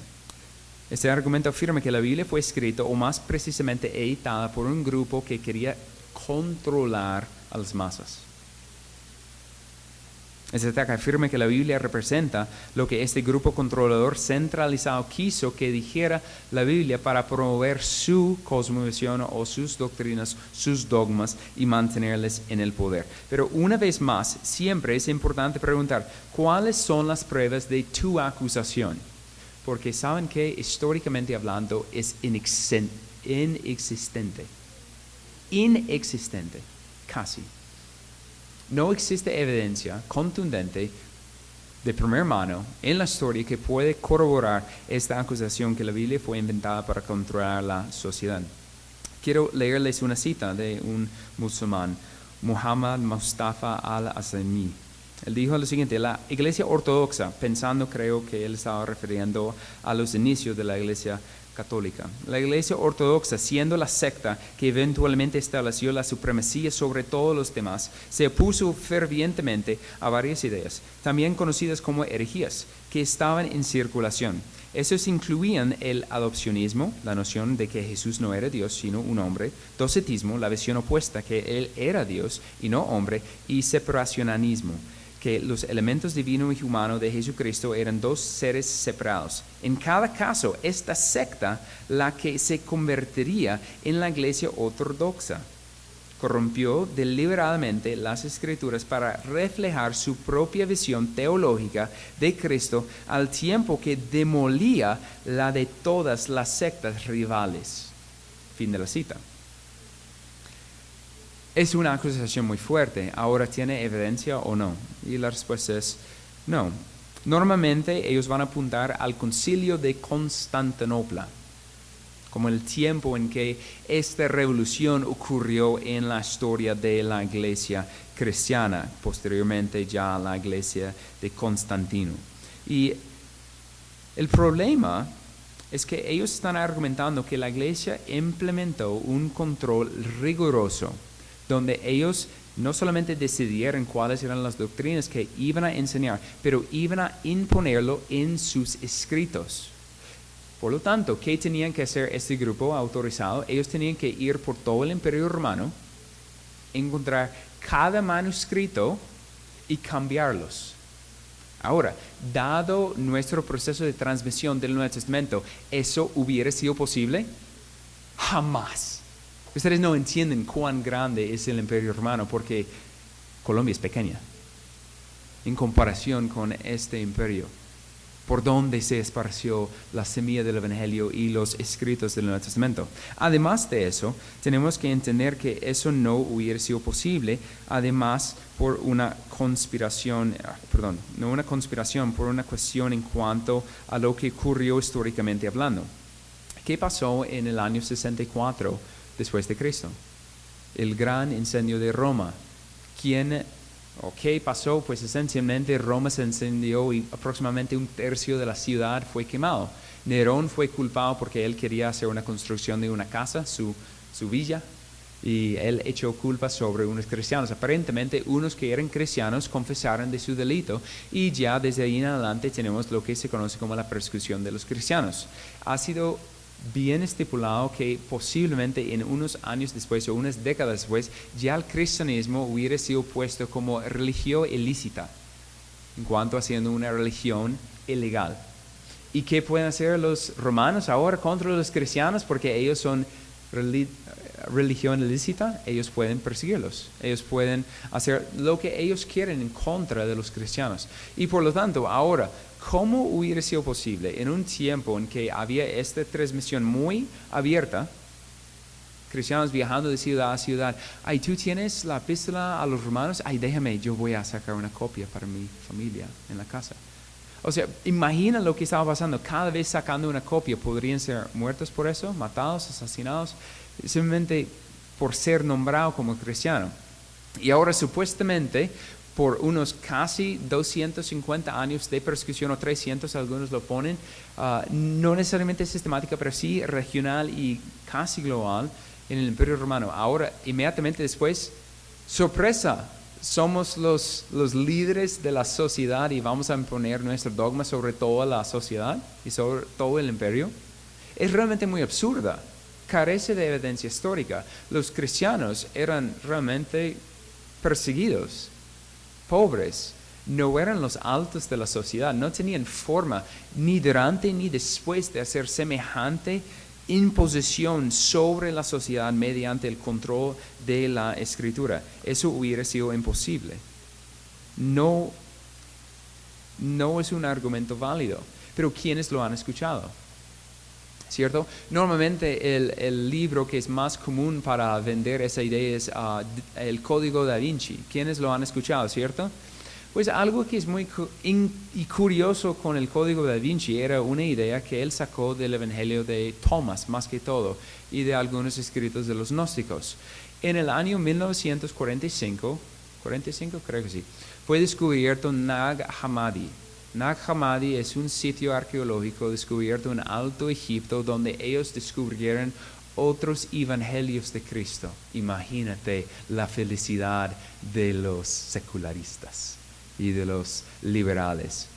Este argumento afirma que la Biblia fue escrita, o más precisamente editada, por un grupo que quería controlar a las masas. Este ataque afirma que la Biblia representa lo que este grupo controlador centralizado quiso que dijera la Biblia para promover su cosmovisión o sus doctrinas, sus dogmas y mantenerles en el poder. Pero una vez más, siempre es importante preguntar, ¿cuáles son las pruebas de tu acusación? Porque saben que históricamente hablando es inexistente, casi. No existe evidencia contundente de primera mano en la historia que puede corroborar esta acusación que la Biblia fue inventada para controlar la sociedad. Quiero leerles una cita de un musulmán, Muhammad Mustafa al-Azami. Él dijo lo siguiente: la iglesia ortodoxa, pensando creo que él estaba refiriendo a los inicios de la iglesia católica. La iglesia ortodoxa, siendo la secta que eventualmente estableció la supremacía sobre todos los demás, se opuso fervientemente a varias ideas, también conocidas como herejías, que estaban en circulación. Estos incluían el adopcionismo, la noción de que Jesús no era Dios sino un hombre; docetismo, la visión opuesta que Él era Dios y no hombre; y separacionismo, que los elementos divino y humano de Jesucristo eran dos seres separados. En cada caso, esta secta, la que se convertiría en la iglesia ortodoxa, corrompió deliberadamente las Escrituras para reflejar su propia visión teológica de Cristo, al tiempo que demolía la de todas las sectas rivales. Fin de la cita. Es una acusación muy fuerte. ¿Ahora tiene evidencia o no? Y la respuesta es no. Normalmente ellos van a apuntar al Concilio de Constantinopla, como el tiempo en que esta revolución ocurrió en la historia de la iglesia cristiana, posteriormente ya la iglesia de Constantino. Y el problema es que ellos están argumentando que la iglesia implementó un control riguroso, donde ellos no solamente decidieron cuáles eran las doctrinas que iban a enseñar, pero iban a imponerlo en sus escritos. Por lo tanto, ¿qué tenían que hacer este grupo autorizado? Ellos tenían que ir por todo el Imperio Romano, encontrar cada manuscrito y cambiarlos. Ahora, dado nuestro proceso de transmisión del Nuevo Testamento, ¿eso hubiera sido posible? Jamás. Ustedes no entienden cuán grande es el Imperio Romano, porque Colombia es pequeña en comparación con este imperio, por donde se esparció la semilla del Evangelio y los escritos del Nuevo Testamento. Además de eso, tenemos que entender que eso no hubiera sido posible, además por una conspiración, no una conspiración, por una cuestión en cuanto a lo que ocurrió históricamente hablando. ¿Qué pasó en el año 64 después de Cristo? El gran incendio de Roma. ¿Qué pasó? Pues esencialmente Roma se incendió y aproximadamente un tercio de la ciudad fue quemado. Nerón fue culpado porque él quería hacer una construcción de una casa, su villa, y él echó culpa sobre unos cristianos. Aparentemente unos que eran cristianos confesaron de su delito, y ya desde ahí en adelante tenemos lo que se conoce como la persecución de los cristianos. Ha sido bien estipulado que posiblemente en unos años después o unas décadas después ya el cristianismo hubiera sido puesto como religión ilícita, en cuanto a siendo una religión ilegal. ¿Y qué pueden hacer los romanos ahora contra los cristianos? Porque ellos son religión ilícita, ellos pueden perseguirlos, ellos pueden hacer lo que ellos quieren en contra de los cristianos. Y por lo tanto, ahora, ¿cómo hubiera sido posible en un tiempo en que había esta transmisión muy abierta, cristianos viajando de ciudad a ciudad? Ay, ¿tú tienes la epístola a los romanos? Ay, déjame, yo voy a sacar una copia para mi familia en la casa. O sea, imagina lo que estaba pasando. Cada vez sacando una copia podrían ser muertos por eso, matados, asesinados, simplemente por ser nombrado como cristiano. Y ahora supuestamente, por unos casi 250 años de persecución, o 300, algunos lo ponen, no necesariamente sistemática, pero sí regional y casi global en el Imperio Romano. Ahora, inmediatamente después, sorpresa, somos los líderes de la sociedad y vamos a imponer nuestro dogma sobre toda la sociedad y sobre todo el imperio. Es realmente muy absurda, carece de evidencia histórica. Los cristianos eran realmente perseguidos, pobres, no eran los altos de la sociedad, no tenían forma ni durante ni después de hacer semejante imposición sobre la sociedad mediante el control de la Escritura. Eso hubiera sido imposible. No es un argumento válido, pero ¿quiénes lo han escuchado? ¿Cierto? Normalmente el libro que es más común para vender esa idea es el Código da Vinci. ¿Quiénes lo han escuchado? ¿Cierto? Pues algo que es muy curioso con el Código da Vinci era una idea que él sacó del Evangelio de Tomás, más que todo, y de algunos escritos de los gnósticos. En el año 1945, creo que sí, fue descubierto Nag Hammadi. Nag Hammadi es un sitio arqueológico descubierto en Alto Egipto donde ellos descubrieron otros evangelios de Cristo. Imagínate la felicidad de los secularistas y de los liberales.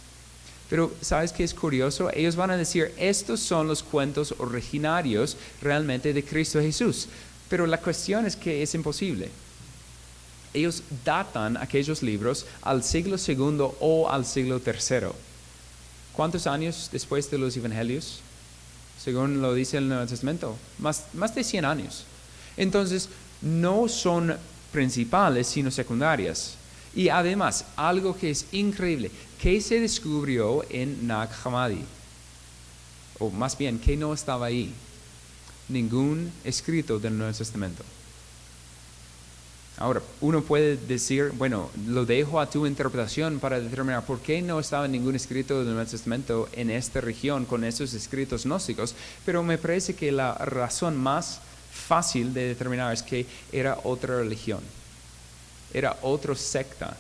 Pero ¿sabes qué es curioso? Ellos van a decir, estos son los cuentos originarios realmente de Cristo Jesús. Pero la cuestión es que es imposible. Ellos datan aquellos libros al siglo II o al siglo III. ¿Cuántos años después de los evangelios? Según lo dice el Nuevo Testamento, más de 100 años. Entonces, no son principales, sino secundarias. Y además, algo que es increíble, ¿qué se descubrió en Nag Hammadi? O más bien, ¿qué no estaba ahí? Ningún escrito del Nuevo Testamento. Ahora, uno puede decir, bueno, lo dejo a tu interpretación para determinar por qué no estaba ningún escrito del Nuevo Testamento en esta región con esos escritos gnósticos, pero me parece que la razón más fácil de determinar es que era otra religión, era otra secta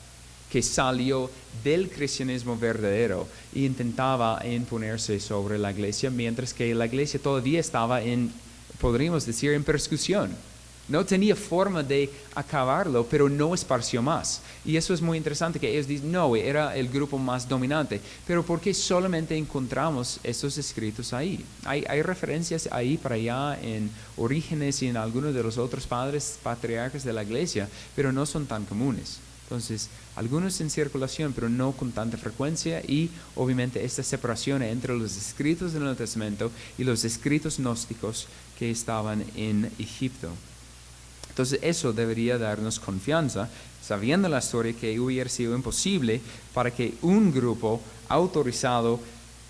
que salió del cristianismo verdadero e intentaba imponerse sobre la iglesia, mientras que la iglesia todavía estaba podríamos decir, en persecución. No tenía forma de acabarlo, pero no esparció más. Y eso es muy interesante, que ellos dicen, no, era el grupo más dominante. Pero ¿por qué solamente encontramos esos escritos ahí? Hay referencias ahí para allá en Orígenes y en algunos de los otros padres patriarcas de la iglesia, pero no son tan comunes. Entonces, algunos en circulación, pero no con tanta frecuencia, y obviamente esta separación entre los escritos del Nuevo Testamento y los escritos gnósticos que estaban en Egipto. Entonces eso debería darnos confianza, sabiendo la historia, que hubiera sido imposible para que un grupo autorizado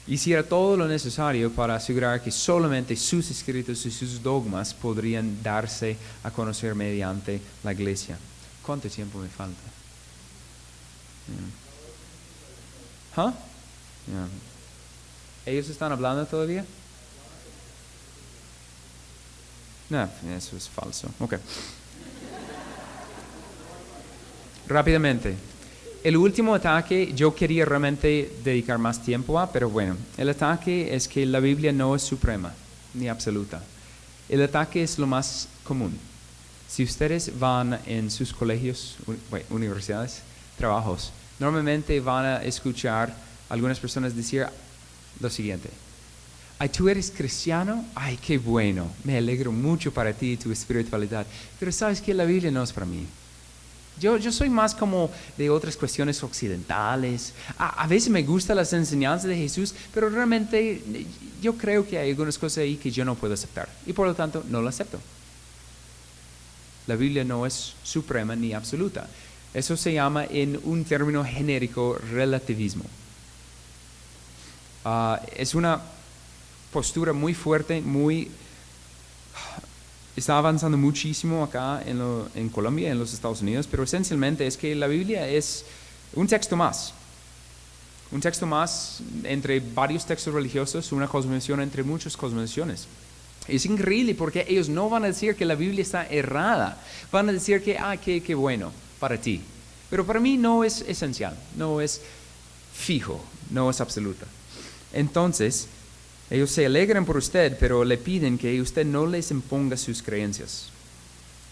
hiciera todo lo necesario para asegurar que solamente sus escritos y sus dogmas podrían darse a conocer mediante la iglesia. ¿Cuánto tiempo me falta? ¿Ah? ¿Ellos están hablando todavía? No, eso es falso. Ok. Rápidamente. El último ataque yo quería realmente dedicar más tiempo a, pero bueno, el ataque es que la Biblia no es suprema ni absoluta. El ataque es lo más común. Si ustedes van en sus colegios, universidades, trabajos, normalmente van a escuchar algunas personas decir lo siguiente: ay, tú eres cristiano, ay, qué bueno, me alegro mucho para ti y tu espiritualidad, pero sabes que la Biblia no es para mí. Yo soy más como de otras cuestiones occidentales. A veces me gustan las enseñanzas de Jesús, pero realmente yo creo que hay algunas cosas ahí que yo no puedo aceptar, y por lo tanto no lo acepto. La Biblia no es suprema ni absoluta. Eso se llama, en un término genérico, relativismo. Es una postura muy fuerte, está avanzando muchísimo acá en Colombia, en los Estados Unidos, pero esencialmente es que la Biblia es un texto más entre varios textos religiosos, una cosmovisión entre muchas cosmovisiones. Es increíble porque ellos no van a decir que la Biblia está errada, van a decir que, qué bueno para ti. Pero para mí no es esencial, no es fijo, no es absoluta. Entonces, ellos se alegran por usted, pero le piden que usted no les imponga sus creencias.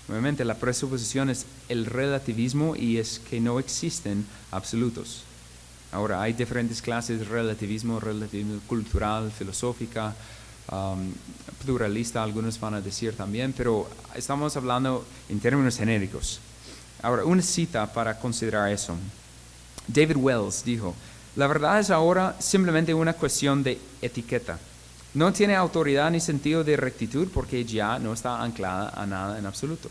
Obviamente, la presuposición es el relativismo, y es que no existen absolutos. Ahora, hay diferentes clases de relativismo cultural, filosófica, pluralista, algunos van a decir también, pero estamos hablando en términos genéricos. Ahora, una cita para considerar eso. David Wells dijo: la verdad es ahora simplemente una cuestión de etiqueta. No tiene autoridad ni sentido de rectitud porque ya no está anclada a nada en absoluto.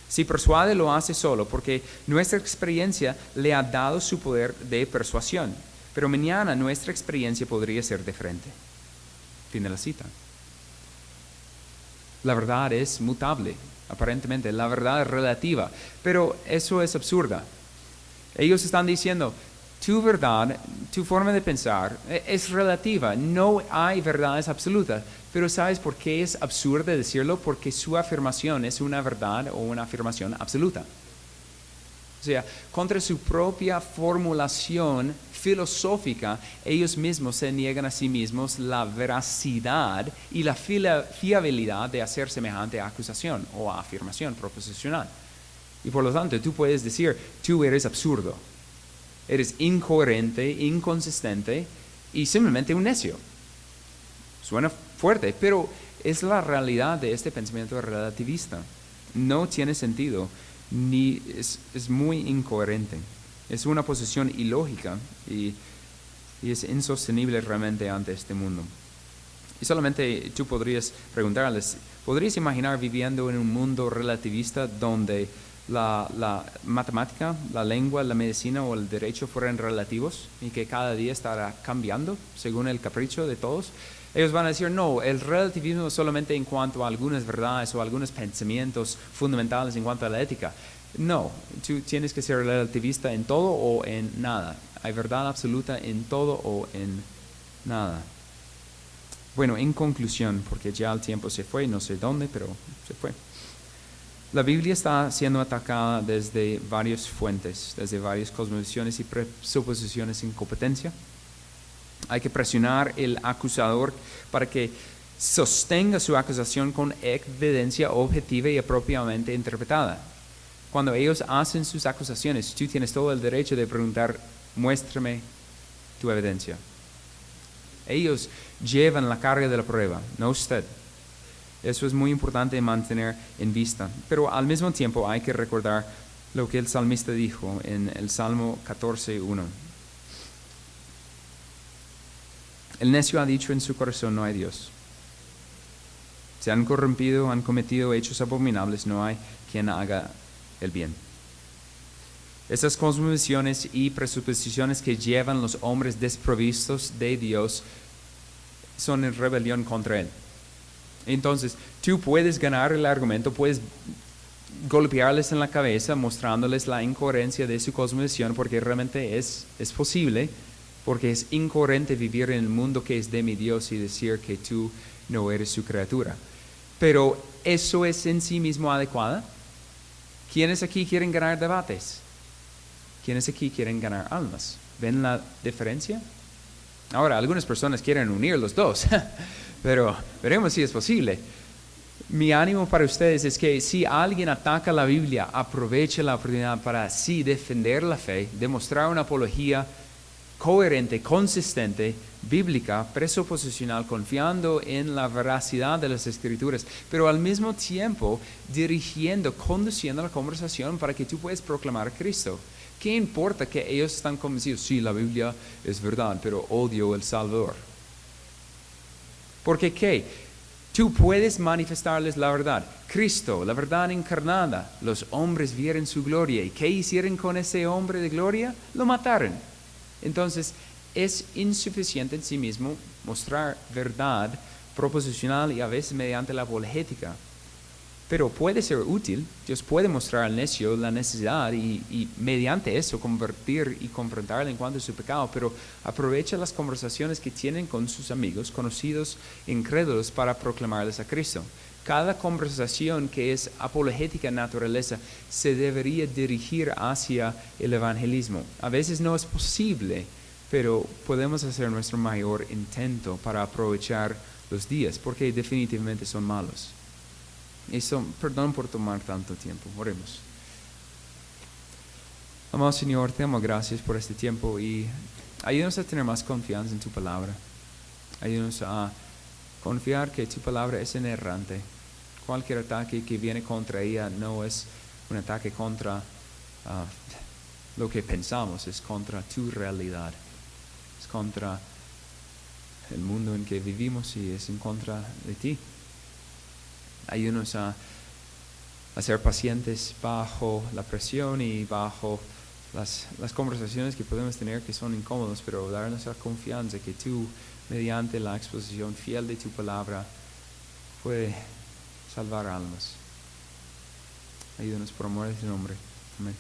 Si persuade, lo hace solo porque nuestra experiencia le ha dado su poder de persuasión. Pero mañana nuestra experiencia podría ser diferente. Fin de la cita. La verdad es mutable, aparentemente. La verdad es relativa, pero eso es absurda. Ellos están diciendo: tu verdad, tu forma de pensar es relativa, no hay verdades absolutas. Pero ¿sabes por qué es absurdo decirlo? Porque su afirmación es una verdad o una afirmación absoluta. sea, contra su propia formulación filosófica, ellos mismos se niegan a sí mismos la veracidad y la fiabilidad de hacer semejante acusación o afirmación proposicional. Y por lo tanto, tú puedes decir, tú eres absurdo, eres incoherente, inconsistente y simplemente un necio. Suena fuerte, pero es la realidad de este pensamiento relativista. No tiene sentido, ni es muy incoherente. Es una posición ilógica y es insostenible realmente ante este mundo. Y solamente tú podrías preguntarles, ¿podrías imaginar viviendo en un mundo relativista donde la matemática, la lengua, la medicina o el derecho fueran relativos y que cada día estará cambiando según el capricho de todos? Ellos van a decir, no, el relativismo es solamente en cuanto a algunas verdades o algunos pensamientos fundamentales en cuanto a la ética. No, tú tienes que ser relativista en todo o en nada. Hay verdad absoluta en todo o en nada. Bueno, en conclusión, porque ya el tiempo se fue, no sé dónde, pero se fue. La Biblia está siendo atacada desde varias fuentes, desde varias cosmovisiones y presuposiciones sin competencia. Hay que presionar al acusador para que sostenga su acusación con evidencia objetiva y apropiadamente interpretada. Cuando ellos hacen sus acusaciones, tú tienes todo el derecho de preguntar, muéstrame tu evidencia. Ellos llevan la carga de la prueba, no usted. Eso es muy importante mantener en vista. Pero al mismo tiempo hay que recordar lo que el salmista dijo en el Salmo 14:1. El necio ha dicho en su corazón, no hay Dios. Se han corrompido, han cometido hechos abominables, no hay quien haga el bien. Estas cosmovisiones y presuposiciones que llevan los hombres desprovistos de Dios son en rebelión contra Él. Entonces, tú puedes ganar el argumento, puedes golpearles en la cabeza mostrándoles la incoherencia de su cosmovisión, porque realmente es posible, porque es incoherente vivir en el mundo que es de mi Dios y decir que tú no eres su criatura. Pero ¿eso es en sí mismo adecuado? ¿Quiénes aquí quieren ganar debates? ¿Quiénes aquí quieren ganar almas? ¿Ven la diferencia? Ahora, algunas personas quieren unir los dos, pero veremos si es posible. Mi ánimo para ustedes es que si alguien ataca la Biblia, aproveche la oportunidad para así defender la fe, demostrar una apología coherente, consistente, bíblica, presuposicional, confiando en la veracidad de las Escrituras, pero al mismo tiempo conduciendo la conversación para que tú puedas proclamar a Cristo. ¿Qué importa que ellos están convencidos? Sí, la Biblia es verdad, pero odio el Salvador. Porque ¿qué? Tú puedes manifestarles la verdad. Cristo, la verdad encarnada. Los hombres vieron su gloria. ¿Y qué hicieron con ese hombre de gloria? Lo mataron. Entonces, es insuficiente en sí mismo mostrar verdad proposicional y a veces mediante la apologética. Pero puede ser útil. Dios puede mostrar al necio la necesidad y mediante eso convertir y confrontarle en cuanto a su pecado. Pero aprovecha las conversaciones que tienen con sus amigos, conocidos, incrédulos, para proclamarles a Cristo. Cada conversación que es apologética en naturaleza se debería dirigir hacia el evangelismo. A veces no es posible, pero podemos hacer nuestro mayor intento para aprovechar los días, porque definitivamente son malos. Perdón por tomar tanto tiempo. Oremos. Amado Señor, te damos gracias por este tiempo y ayúdanos a tener más confianza en tu palabra. Ayúdanos a confiar que tu palabra es inerrante. Cualquier ataque que viene contra ella no es un ataque contra lo que pensamos, es contra tu realidad. Es contra el mundo en que vivimos y es en contra de ti. Ayúdanos a ser pacientes bajo la presión y bajo las conversaciones que podemos tener que son incómodas, pero darnos la confianza que tú, mediante la exposición fiel de tu palabra, puede salvar almas. Ayúdanos por amor de tu nombre. Amén.